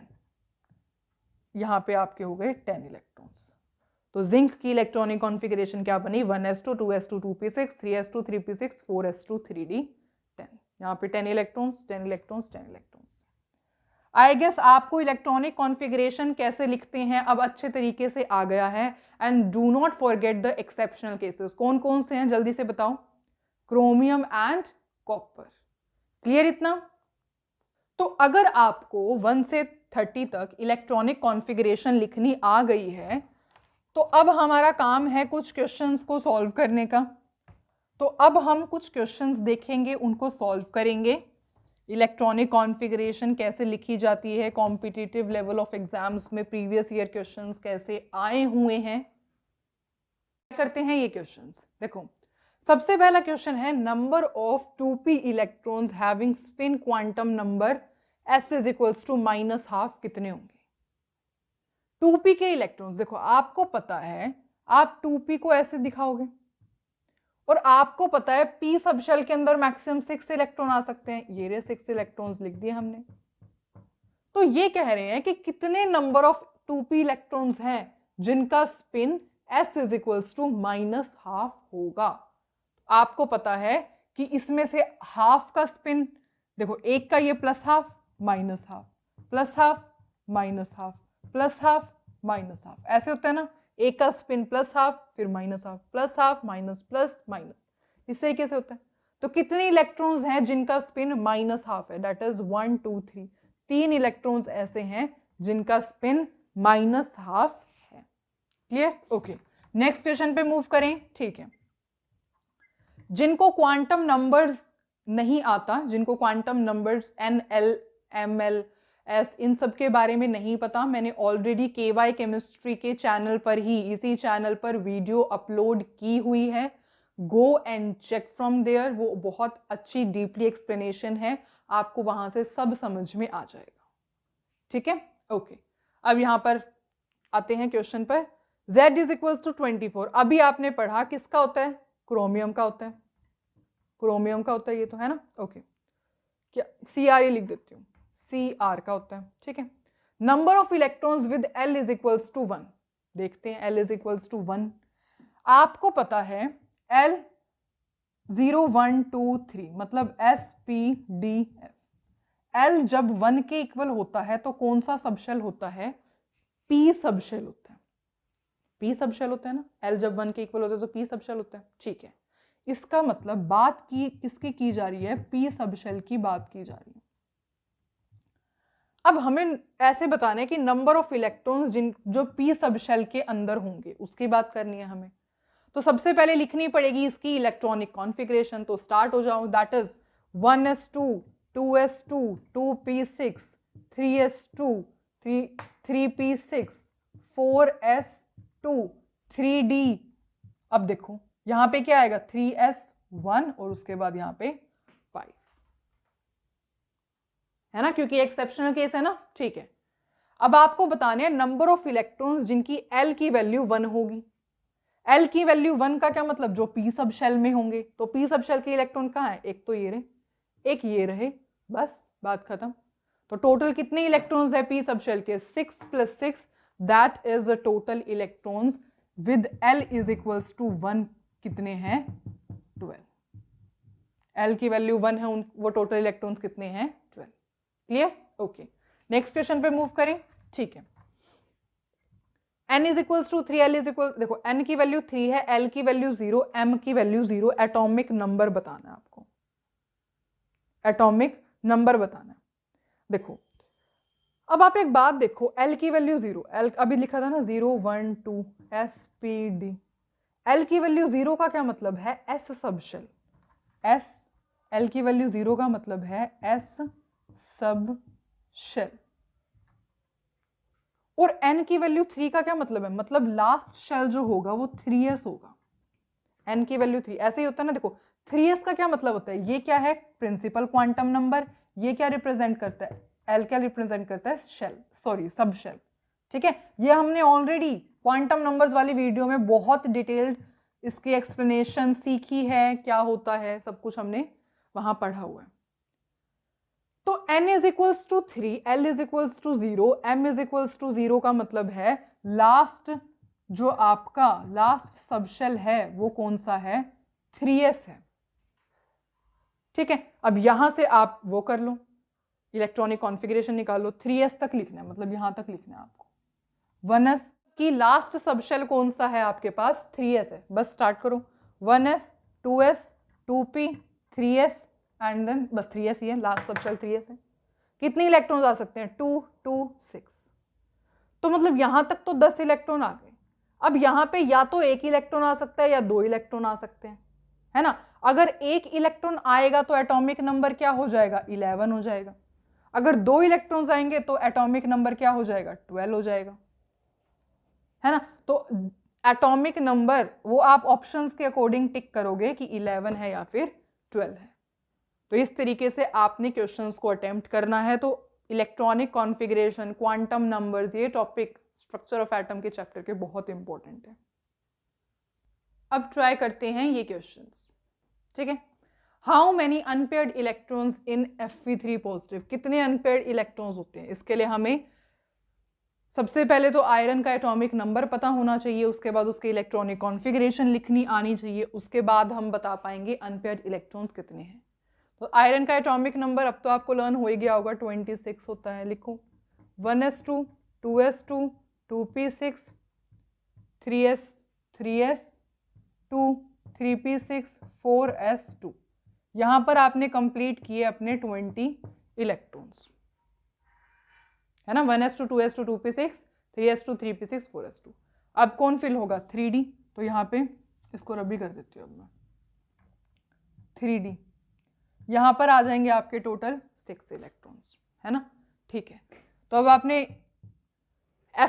यहां पे आपके हो गए 10 इलेक्ट्रॉन्स. तो जिंक की इलेक्ट्रॉनिक कॉन्फ़िगरेशन क्या बनी? 1s2 2s2 2p6 3s2 3p6 4s2 3d10. यहाँ पे 10 electrons 10 electrons 10 electrons. I guess आपको इलेक्ट्रॉनिक कॉन्फ़िगरेशन कैसे लिखते हैं अब अच्छे तरीके से आ गया है. And do not forget the exceptional cases. कौन कौन से हैं जल्दी से बताओ? Chromium and copper. क्लियर इतना? तो अगर आपको 1 से 30 तक इलेक्ट्रॉनिक कॉन्फ़िगरेशन लिखनी आ गई है, तो अब हमारा काम है कुछ क्वेश्चंस को सॉल्व करने का। तो अब हम कुछ क्वेश्चंस देखेंगे, उनको सॉल्व करेंगे। इलेक्ट्रॉनिक कॉन्फ़िगरेशन कैसे लिखी जाती है, कॉम्पिटिटिव लेवल ऑफ एग्जाम्स में प्रीवियस ईयर क्वेश्चंस कैसे आए हुए हैं, करते हैं ये क्वेश्चंस। देखो सबसे पहला क्वेश्चन है number of 2p electrons having spin quantum number s is equals to -12 कितने होंगे। 2p के इलेक्ट्रॉन्स, देखो आपको पता है आप 2p को ऐसे दिखाओगे और आपको पता है p सब शेल के अंदर मैक्सिमम 6 इलेक्ट्रॉन आ सकते हैं, ये रहे 6 इलेक्ट्रॉन्स लिख दिए हमने। तो ये कह रहे हैं कि कितने नंबर ऑफ 2p इलेक्ट्रॉन्स हैं जिनका spin s is equals to -12 होगा। आपको पता है कि इसमें से हाफ का स्पिन, देखो एक का ये +12 -12 +12 -12 +12 -12 ऐसे होता है ना, एक का स्पिन +12 फिर -12 +12 माइनस प्लस माइनस, इस तरीके से होता है। तो कितने इलेक्ट्रॉन्स हैं जिनका स्पिन -12 है, दैट इज 1 2 3, 3 इलेक्ट्रॉन्स ऐसे हैं जिनका स्पिन -12 है। क्लियर? ओके, नेक्स्ट क्वेश्चन पे मूव करें। ठीक है, जिनको क्वांटम नंबर्स नहीं आता, जिनको quantum numbers n l m l s इन सब के बारे में नहीं पता, मैंने ऑलरेडी KY केमिस्ट्री के चैनल पर ही, इसी चैनल पर वीडियो अपलोड की हुई है, go and check from there. वो बहुत अच्छी डीपली एक्सप्लेनेशन है, आपको वहां से सब समझ में आ जाएगा। ठीक है, ओके। अब यहां पर आते हैं क्वेश्चन पर। Z इज इक्वल्स टू 24, अभी आपने पढ़ा किसका होता है, क्रोमियम का होता है, क्रोमियम का होता है ये तो है ना। ओके, क्या Cr लिख देती हूँ, Cr का होता है। ठीक है, number of electrons with L is equals to 1, देखते हैं L इज इक्वल्स टू 1। आपको पता है L 0 1 2 3 मतलब S P D F। L जब 1 के इक्वल होता है तो कौन सा सबशेल होता है, P सबशेल होता है। P सबशेल होता है ना, L जब 1 के इक्वल होता है तो P सबशेल होता है। ठीक है, इसका मतलब बात की किसकी की जा रही है, P सबशेल की बात की जा रही है। अब हमें ऐसे बताना है कि नंबर ऑफ इलेक्ट्रॉन्स जो P सबशेल के अंदर होंगे उसकी बात करनी है हमें। तो सबसे पहले लिखनी पड़ेगी इसकी इलेक्ट्रॉनिक कॉन्फ़िगरेशन। तो स्टार्ट हो जाऊं, that is 1s2 2s2 2p6 3s2 3p6 4s2 3d। अब देखो यहां पे क्या आएगा, 3s1 और उसके बाद यहां पे 5 है ना, क्योंकि एक्सेप्शनल केस है ना। ठीक है, अब आपको बताने हैं नंबर ऑफ इलेक्ट्रॉन्स जिनकी L की वैल्यू 1 होगी। L की वैल्यू 1 का क्या मतलब, जो P सब शेल में होंगे। तो P सब शेल के इलेक्ट्रॉन कहाँ है, एक तो ये रहे, एक ये रहे, बस बात खत्म। तो टोटल कितने इलेक्ट्रॉन्स है P सब शेल के, 6 + 6, that is the total electrons with L is equals to 1 कितने हैं, 12। L की वैल्यू 1 है, वो टोटल इलेक्ट्रॉन्स कितने हैं, 12। क्लियर? ओके, नेक्स्ट क्वेश्चन पे मूव करें। ठीक है, n is equals to 3, L is equal, देखो n की वैल्यू 3 है, L की वैल्यू 0, m की वैल्यू 0, एटॉमिक नंबर बताना है आपको, एटॉमिक नंबर बताना है। देखो अब आप एक बात देखो, L की वैल्यू 0, L अभी लिखा था ना 0 1 2 S P D, L की वैल्यू 0 का क्या मतलब है, S सबशेल, S L की वैल्यू 0 का मतलब है S सब शेल। और n की वैल्यू 3 का क्या मतलब है, मतलब लास्ट शेल जो होगा वो 3s होगा। n की वैल्यू 3, ऐसे ही होता है ना। देखो 3s का क्या मतलब होता है, ये क्या है, प्रिंसिपल क्वांटम नंबर, ये क्या रिप्रेजेंट करता है, l क्या रिप्रेजेंट करता है, शेल, सॉरी सब शेल। ठीक है, ये हमने ऑलरेडी क्वांटम नंबर्स वाली वीडियो में बहुत डिटेल्ड इसकी एक्सप्लेनेशन सीखी है, क्या होता है सब कुछ हमने वहां पढ़ा हुआ है। तो n is equals to 3, L is equals to 0, m is equals to 0 का मतलब है लास्ट जो आपका लास्ट सबशेल है वो कौन सा है, 3s है। ठीक है, अब यहां से आप वो कर लो, इलेक्ट्रॉनिक कॉन्फ़िगरेशन निकालो, 3s तक लिखना है, मतलब यहां तक लिखना है आपको। 1s की लास्ट सबशेल कौन सा है आपके पास, 3s है, बस स्टार्ट करो, 1s 2s 2p 3s and then बस 3s ही है, लास्ट सबशेल 3s है। कितने इलेक्ट्रॉन्स आ सकते हैं? 2 2 6। तो मतलब यहां तक तो 10 इलेक्ट्रॉन आ गए। अब यहां पे या तो एक इलेक्ट्रॉन आ सकता है या 2 इलेक्ट्रॉन आ सकते हैं, है ना। अगर एक इलेक्ट्रॉन आएगा तो एटॉमिक नंबर क्या हो जाएगा? 11 हो जाएगा। अगर 2 इलेक्ट्रॉन्स आएंगे तो एटॉमिक नंबर क्या हो जाएगा? 12 हो जाएगा, है ना। तो एटॉमिक नंबर वो आप ऑप्शंस के अकॉर्डिंग टिक करोगे कि 11 है या फिर 12 है। तो इस तरीके से आपने क्वेश्चंस को अटेम्प्ट करना है। तो इलेक्ट्रॉनिक कॉन्फ़िगरेशन, क्वांटम नंबर्स, ये टॉपिक स्ट्रक्चर ऑफ एटम के चैप्टर के बहुत इंपॉर्टेंट है। अब ट्राई करते हैं ये क्वेश्चंस, ठीक है। How many unpaired electrons in Fe3 positive, कितने अनपेयर्ड इलेक्ट्रॉन्स होते हैं? इसके लिए हमें सबसे पहले तो आयरन का एटॉमिक नंबर पता होना चाहिए, उसके बाद उसके इलेक्ट्रॉनिक कॉन्फ़िगरेशन लिखनी आनी चाहिए, उसके बाद हम बता पाएंगे अनपेयर्ड इलेक्ट्रॉन्स कितने हैं। तो आयरन का एटॉमिक नंबर अब तो आपको लर्न हो ही गया होगा, 26 होता है। लिखो 1s2 2s2 2p6 3s 3s2 3p6 4s2। यहां पर आपने कंप्लीट किए अपने 20 इलेक्ट्रॉन्स, है ना। 1s2 2s2 2p6 3s2 3p6 4s2। अब कौन फिल होगा? 3d। तो यहाँ पे इसको रबी कर देती हूँ अब मैं, 3d। यहां पर आ जाएंगे आपके टोटल 6 इलेक्ट्रॉन्स, है ना, ठीक है। तो अब आपने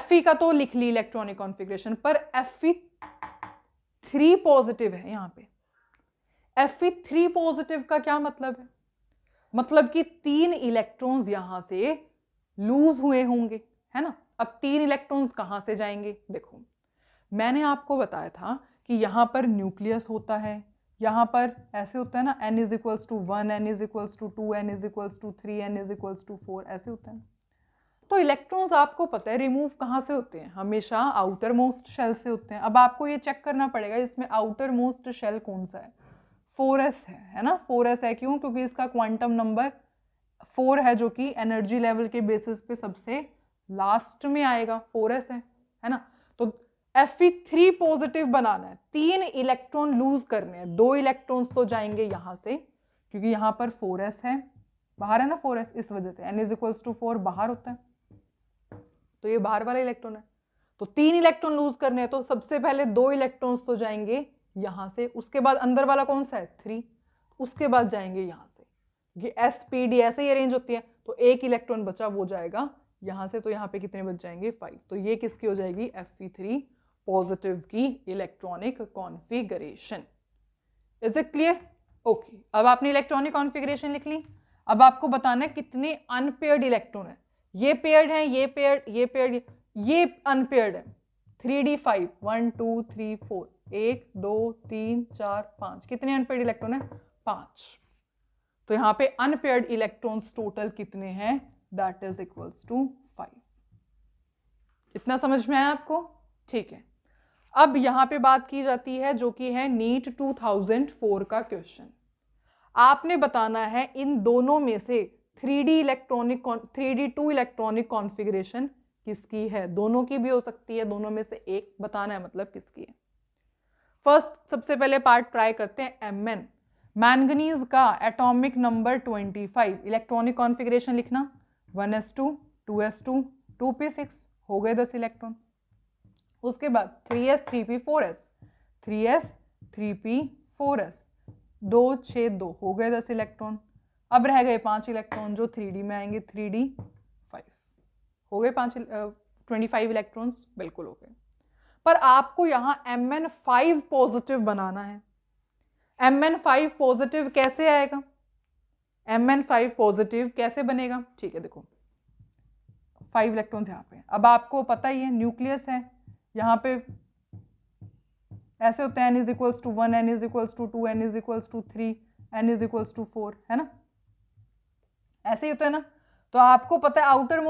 Fe का तो लिख ली इलेक्ट्रॉनिक कॉन्फ़िगरेशन, पर Fe3 पॉजिटिव है यहाँ पे। Fe3 पॉजिटिव का क्या मतलब है? मतलब कि 3 इलेक्ट्रॉन्स यहां से लूज हुए होंगे, है ना। अब 3 इलेक्ट्रॉन्स कहां से जाएंगे? देखो मैंने आपको बताया था कि यहां पर न्यूक्लियस होता है, यहां पर ऐसे होता है ना, n is equals to 1, n is equals to 2, n is equals to 3, n is equals to 4, ऐसे होता है। तो इलेक्ट्रॉन्स आपको पता है रिमूव कहाँ से होते हैं? हमेशा आउटर मोस्ट शेल से होते हैं। अब आपको ये चेक करना पड़ेगा इसमें आउटर मोस्ट शेल कौन सा है? 4s है ना। 4s है क्यों? क्योंकि इसका क्वांटम नंबर 4 है, जो कि एनर्जी लेवल के बेसिस पे सबसे लास्ट में आएगा, 4s है ना। तो Fe3 पॉजिटिव बनाना है, 3 इलेक्ट्रॉन लूज करने हैं, 2 इलेक्ट्रॉन्स तो जाएंगे यहां से, क्योंकि यहां पर 4s है, बाहर है ना 4s, इस वजह से n इज इक्वल्स टू 4 बाहर होता है, तो ये बाहर वाला इलेक्ट्रॉन है। तो 3 इलेक्ट्रॉन लूज करने हैं, तो सबसे पहले 2 इलेक्ट्रॉन्स तो जाएंगे यहां से, उसके बाद अंदर वाला कौन सा है? 3, उसके बाद जाएंगे यहां से। ये sp-d ऐसे ही अरेंज होती है। तो एक इलेक्ट्रॉन बचा, वो जाएगा यहां से, तो यहाँ पे कितने बच जाएंगे? 5। तो ये किसकी हो जाएगी? Fe3 पॉजिटिव की electronic configuration. Is it clear? Okay, अब आपने इलेक्ट्रॉनिक कॉन्फ़िगरेशन लिख ली। अब आपको बताना है कितने अनपेयर्ड इलेक्ट्रॉन है। ये पेयर्ड है, ये पेयर्ड, ये पेयर्ड, ये अनपेयर्ड है। 3d5 1 2 3 4 1 2 3 4 5, कितने अनपेयर्ड इलेक्ट्रॉन है? 5। तो यहाँ पे अनपेयर्ड इलेक्ट्रॉन्स टोटल कितने हैं? That is equals to 5। इतना समझ में आया आपको? ठीक है। अब यहां पे बात की जाती है जो कि है नीट 2004 का क्वेश्चन। आपने बताना है इन दोनों में से 3d2 इलेक्ट्रॉनिक कॉन्फ़िगरेशन किसकी है? दोनों की भी हो सकती है, दोनों में से एक बताना है, मतलब किसकी है। फर्स्ट सबसे पहले पार्ट ट्राई करते हैं Mn। मैंगनीज का एटॉमिक नंबर 25, इलेक्ट्रॉनिक कॉन्फ़िगरेशन लिखना 1s2 2s2 2p6, हो गए 10 इलेक्ट्रॉन। उसके बाद 3s 3p 4s 3s 3p 4s 2 6 2, हो गए 10 इलेक्ट्रॉन। अब रह गए 5 इलेक्ट्रॉन जो 3d में आएंगे, 3d5, हो गए 25 इलेक्ट्रॉन्स, बिल्कुल हो गए। पर आपको यहां Mn5 पॉजिटिव बनाना है। Mn5 पॉजिटिव कैसे आएगा? Mn5 पॉजिटिव कैसे बनेगा? ठीक है, देखो 5 इलेक्ट्रॉन्स यहाँ पे। अब आपको पता ही है न्यूक्लियस है, यहाँ पे ऐसे होते हैं n is equals to 1, n is equals to 2, n is equals to 3, n is equals to 4, है ना, ऐसे ही होता है ना। तो आपको पता है आउटर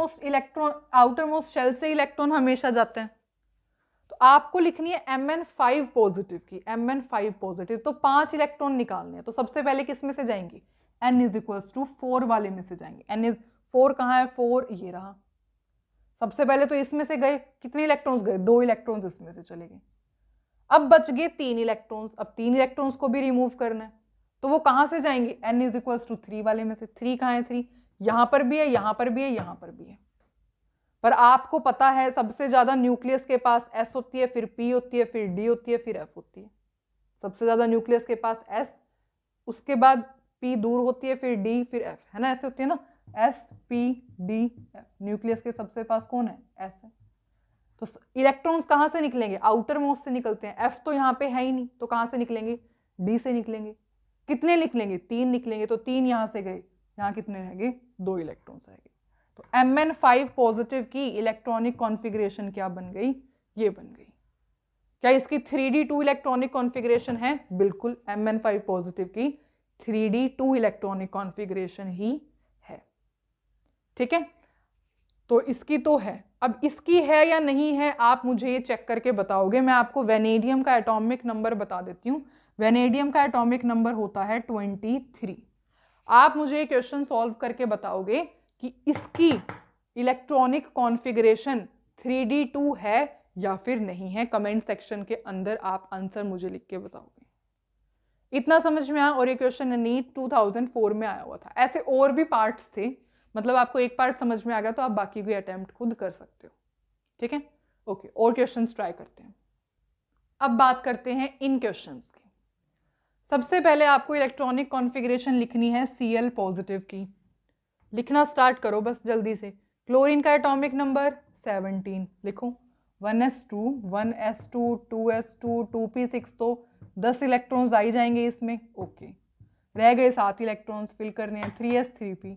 मोस्ट शेल से इलेक्ट्रॉन हमेशा जाते हैं। तो आपको लिखनी है Mn5 पॉजिटिव की, Mn5 पॉजिटिव। तो 5 इलेक्ट्रॉन निकालने हैं, तो सबसे पहले किस में से जाएंगे? n इज इक्वल्स टू 4 वाले में से जाएंगे। n इज 4 कहाँ है? 4 ये रहा। सबसे पहले तो इसमें से गए, कितने इलेक्ट्रॉन्स गए? 2 इलेक्ट्रॉन्स इसमें से चले गए। अब बच गए 3 इलेक्ट्रॉन्स। अब 3 इलेक्ट्रॉन्स को भी रिमूव करना है, तो वो कहां से जाएंगे? n इज इक्वल्स टू 3 वाले में से। 3 कहाँ है? 3 यहाँ पर भी है, यहाँ पर भी है, यहाँ पर भी है। पर आपको पता है सबसे ज्यादा न्यूक्लियस के पास S होती है, फिर P होती है, फिर D होती है, फिर F होती है। सबसे ज्यादा न्यूक्लियस के पास S, उसके बाद P दूर होती है, फिर D, फिर F, है ना, ऐसे होती है ना, S P D F। Nucleus के सबसे पास कौन है? S है। तो इलेक्ट्रॉन्स कहाँ से निकलेंगे? आउटर मोस्ट से निकलते हैं। F तो यहाँ पे है ही नहीं, तो कहाँ से निकलेंगे? D से निकलेंगे। कितने निकलेंगे? 3 निकलेंगे। तो 3 यहाँ से गए, यहाँ कितने रहेंगे? 2 इलेक्ट्रॉन्स आएंगे। तो Mn5 पॉजिटिव की इलेक्ट्रॉनिक कॉन्फ़िगरेशन क्या बन गई? ये बन गई। क्या इसकी 3d2 इलेक्ट्रॉनिक कॉन्फ़िगरेशन है? बिल्कुल, Mn5 पॉजिटिव की 3d2 इलेक्ट्रॉनिक कॉन्फ़िगरेशन ही है। ठीक है, तो इसकी तो है। अब इसकी है या नहीं है आप मुझे ये चेक करके बताओगे। मैं आपको वेनेडियम का एटॉमिक नंबर बता देती हूँ। वेनेडियम का एटॉमिक नंबर होता है 23। आप मुझे ये क्वेश्चन सॉल्व करके बताओगे कि इसकी इलेक्ट्रॉनिक कॉन्फ़िगरेशन 3d2 है या फिर नहीं है। कमेंट सेक्शन के अंदर आप आंसर मुझे लिख के बताओगे। इतना समझ में आया? और ये क्वेश्चन नीट 2004 में आया हुआ था। ऐसे और भी पार्ट्स थे, मतलब आपको एक पार्ट समझ में आ गया तो आप बाकी कोई अटेम्प्ट खुद कर सकते हो। ठीक है, ओके, और क्वेश्चंस ट्राई करते हैं। अब बात करते हैं इन क्वेश्चंस की। सबसे पहले आपको इलेक्ट्रॉनिक कॉन्फ़िगरेशन लिखनी है Cl पॉजिटिव की। लिखना स्टार्ट करो बस जल्दी से। क्लोरीन का एटॉमिक नंबर 17 लिखो। 1s2 1s2 2s2 2p6, तो 10 इलेक्ट्रॉन्स आ ही जाएंगे इसमें। ओके, रह गए 7 इलेक्ट्रॉन्स फिल करने हैं। 3s3p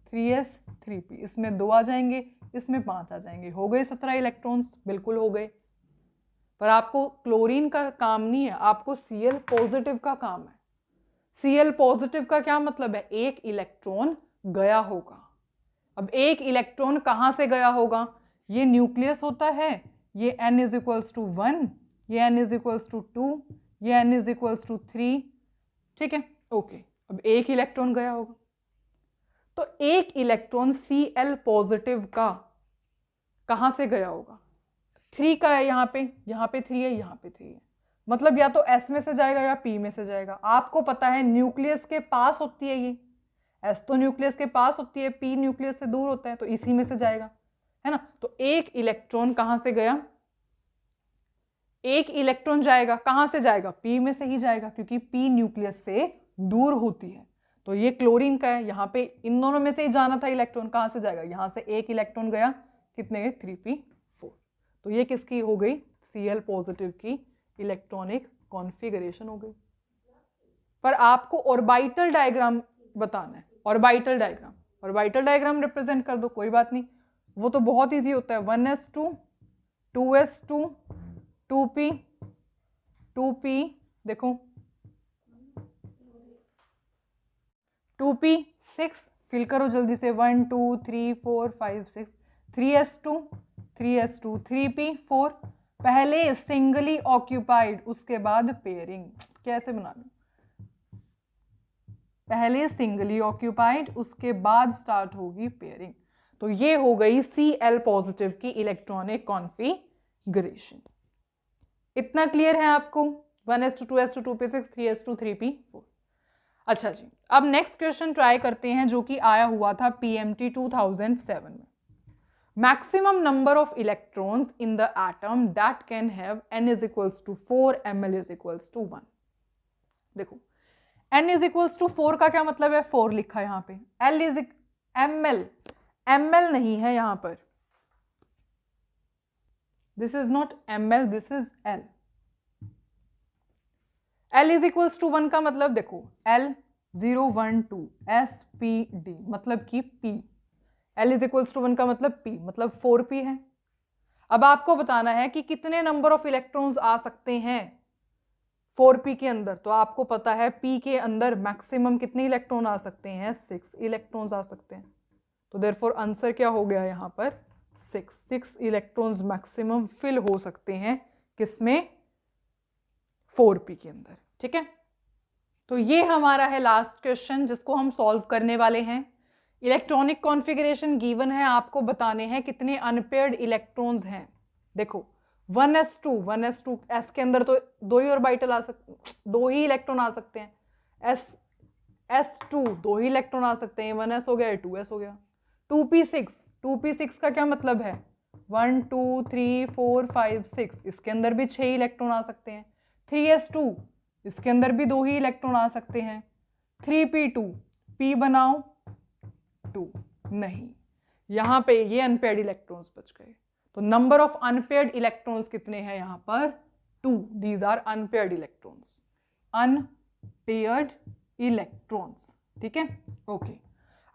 3s3p, इसमें 2 आ जाएंगे, इसमें 5 आ जाएंगे। हो गए 17 इलेक्ट्रॉन्स, बिल्कुल हो गए। पर आपको क्लोरीन का काम नहीं है, आपको Cl पॉजिटिव का काम है। Cl पॉजिटिव का क्या मतलब है? एक इलेक्ट्रॉन गया होगा। अब एक इलेक्ट्रॉन कहां से गया होगा? ये न्यूक्लियस होता है, ये n = 1, ये n = 2, ये n = 3। ठीक है, ओके। अब एक इलेक्ट्रॉन गया होगा, तो एक इलेक्ट्रॉन Cl पॉजिटिव का कहां से गया होगा? 3 का है, यहाँ पे 3 है, यहाँ पे 3 है। मतलब या तो S में से जाएगा या P में से जाएगा। आपको पता है न्यूक्लियस के पास होती है ये, S तो न्यूक्लियस के पास होती है, P न्यूक्लियस से दूर होता है, तो इसी में से जाएगा, है ना। तो एक इलेक्ट्रॉन कहां से गया? एक इलेक्ट्रॉन जाएगा, कहां से जाएगा? P में से ही जाएगा, क्योंकि P न्यूक्लियस से दूर होती है। तो ये क्लोरीन का है, यहाँ पे इन दोनों में से ही जाना था इलेक्ट्रॉन। कहां से जाएगा? यहाँ से एक इलेक्ट्रॉन गया, कितने गए? 3p4। तो ये किसकी हो गई? Cl पॉजिटिव की इलेक्ट्रॉनिक कॉन्फ़िगरेशन हो गई। पर आपको ऑर्बिटल डायग्राम बताना है। Orbital diagram, orbital diagram represent कर दो, कोई बात नहीं, वो तो बहुत इजी होता है। 1s2 2s2 2p 2p, देखो 2p6 फिल करो जल्दी से। 1 2 3 4 5 6 3s2 3s2 3p4। पहले सिंगली ऑक्यूपाइड, उसके बाद पेयरिंग। कैसे बना लूं? पहले सिंगली ऑक्यूपाइड, उसके बाद स्टार्ट होगी पेयरिंग। तो ये हो गई Cl पॉजिटिव की इलेक्ट्रॉनिक कॉन्फ़िगरेशन। इतना क्लियर है आपको? 1s2 2s2 2p6 3s2 3p4। अच्छा जी, अब नेक्स्ट क्वेश्चन ट्राई करते हैं, जो कि आया हुआ था PMT 2007 में। Maximum number of electrons in the atom that can have n = 4, ml = 1। देखो n = 4 का क्या मतलब है? 4 लिखा है यहाँ पे। ml नहीं है यहाँ पर, this is not ml, this is l। l = 1 का मतलब देखो, l 0 1 2 SPD, मतलब कि P। l = 1 का मतलब P, मतलब 4p है। अब आपको बताना है कि कितने नंबर ऑफ इलेक्ट्रॉन्स आ सकते हैं 4p के अंदर। तो आपको पता है P के अंदर मैक्सिमम कितने इलेक्ट्रॉन आ सकते हैं? 6 इलेक्ट्रॉन्स आ सकते हैं। तो देयरफॉर आंसर क्या हो गया यहाँ पर? 6 इलेक्ट्रॉन्स मैक्सिमम फिल हो सकते हैं किसमें? 4p के अंदर। ठीक है, तो ये हमारा है लास्ट क्वेश्चन जिसको हम सॉल्व करने वाले हैं। इलेक्ट्रॉनिक कॉन्फ़िगरेशन गिवन है, आपको बताने हैं कितने अनपेयर्ड इलेक्ट्रॉन्स हैं। देखो 1s2 s के अंदर तो 2 ही ऑर्बिटल आ सकते, 2 ही इलेक्ट्रॉन आ सकते हैं। s S2 2 ही इलेक्ट्रॉन आ सकते हैं, 1s हो गया, 2s हो गया। 2p6 का क्या मतलब है? 1 2 3 4 5 6, इसके अंदर भी 6 इलेक्ट्रॉन आ सकते हैं। 3s2 इसके अंदर भी 2 ही इलेक्ट्रॉन आ सकते हैं। 3p2 p बनाओ 2, नहीं, यहां पे ये अनपेयर्ड इलेक्ट्रॉन्स बच गए। तो नंबर ऑफ अनपेयर्ड इलेक्ट्रॉन्स कितने हैं यहां पर? 2। These are unpaired electrons, unpaired electrons. ठीक है, ओके।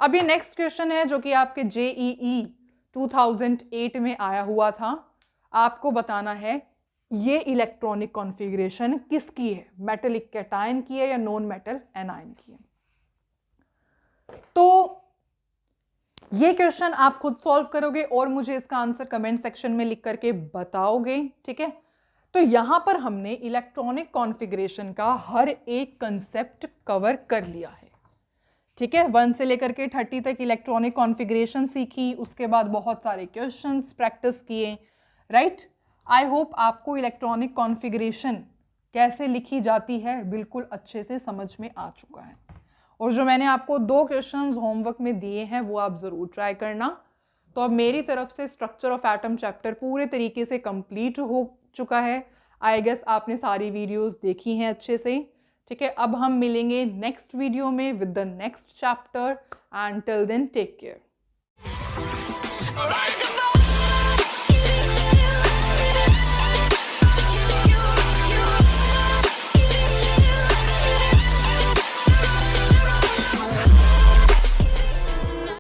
अब ये नेक्स्ट क्वेश्चन है जो कि आपके JEE 2008 में आया हुआ था। आपको बताना है ये इलेक्ट्रॉनिक कॉन्फ़िगरेशन किसकी है, मेटलिक कैटायन की है या नॉन मेटल एनायन की है। तो ये क्वेश्चन आप खुद सॉल्व करोगे और मुझे इसका आंसर कमेंट सेक्शन में लिख करके बताओगे। ठीक है, तो यहां पर हमने इलेक्ट्रॉनिक कॉन्फ़िगरेशन का हर एक कंसेप्ट कवर कर लिया है। ठीक है, 1 से लेकर के 30 तक इलेक्ट्रॉनिक कॉन्फ़िगरेशन सीखी, उसके बाद बहुत सारे क्वेश्चंस प्रैक्टिस किए, राइट। आई होप आपको इलेक्ट्रॉनिक कॉन्फ़िगरेशन कैसे लिखी जाती है बिल्कुल अच्छे से समझ में आ चुका है। और जो मैंने आपको 2 क्वेश्चंस होमवर्क में दिए हैं वो आप ज़रूर ट्राई करना। तो अब मेरी तरफ से स्ट्रक्चर ऑफ एटम चैप्टर पूरे तरीके से कंप्लीट हो चुका है। आई गेस आपने सारी वीडियोस देखी हैं अच्छे से। ठीक है, अब हम मिलेंगे नेक्स्ट वीडियो में with the next chapter, and till then take care.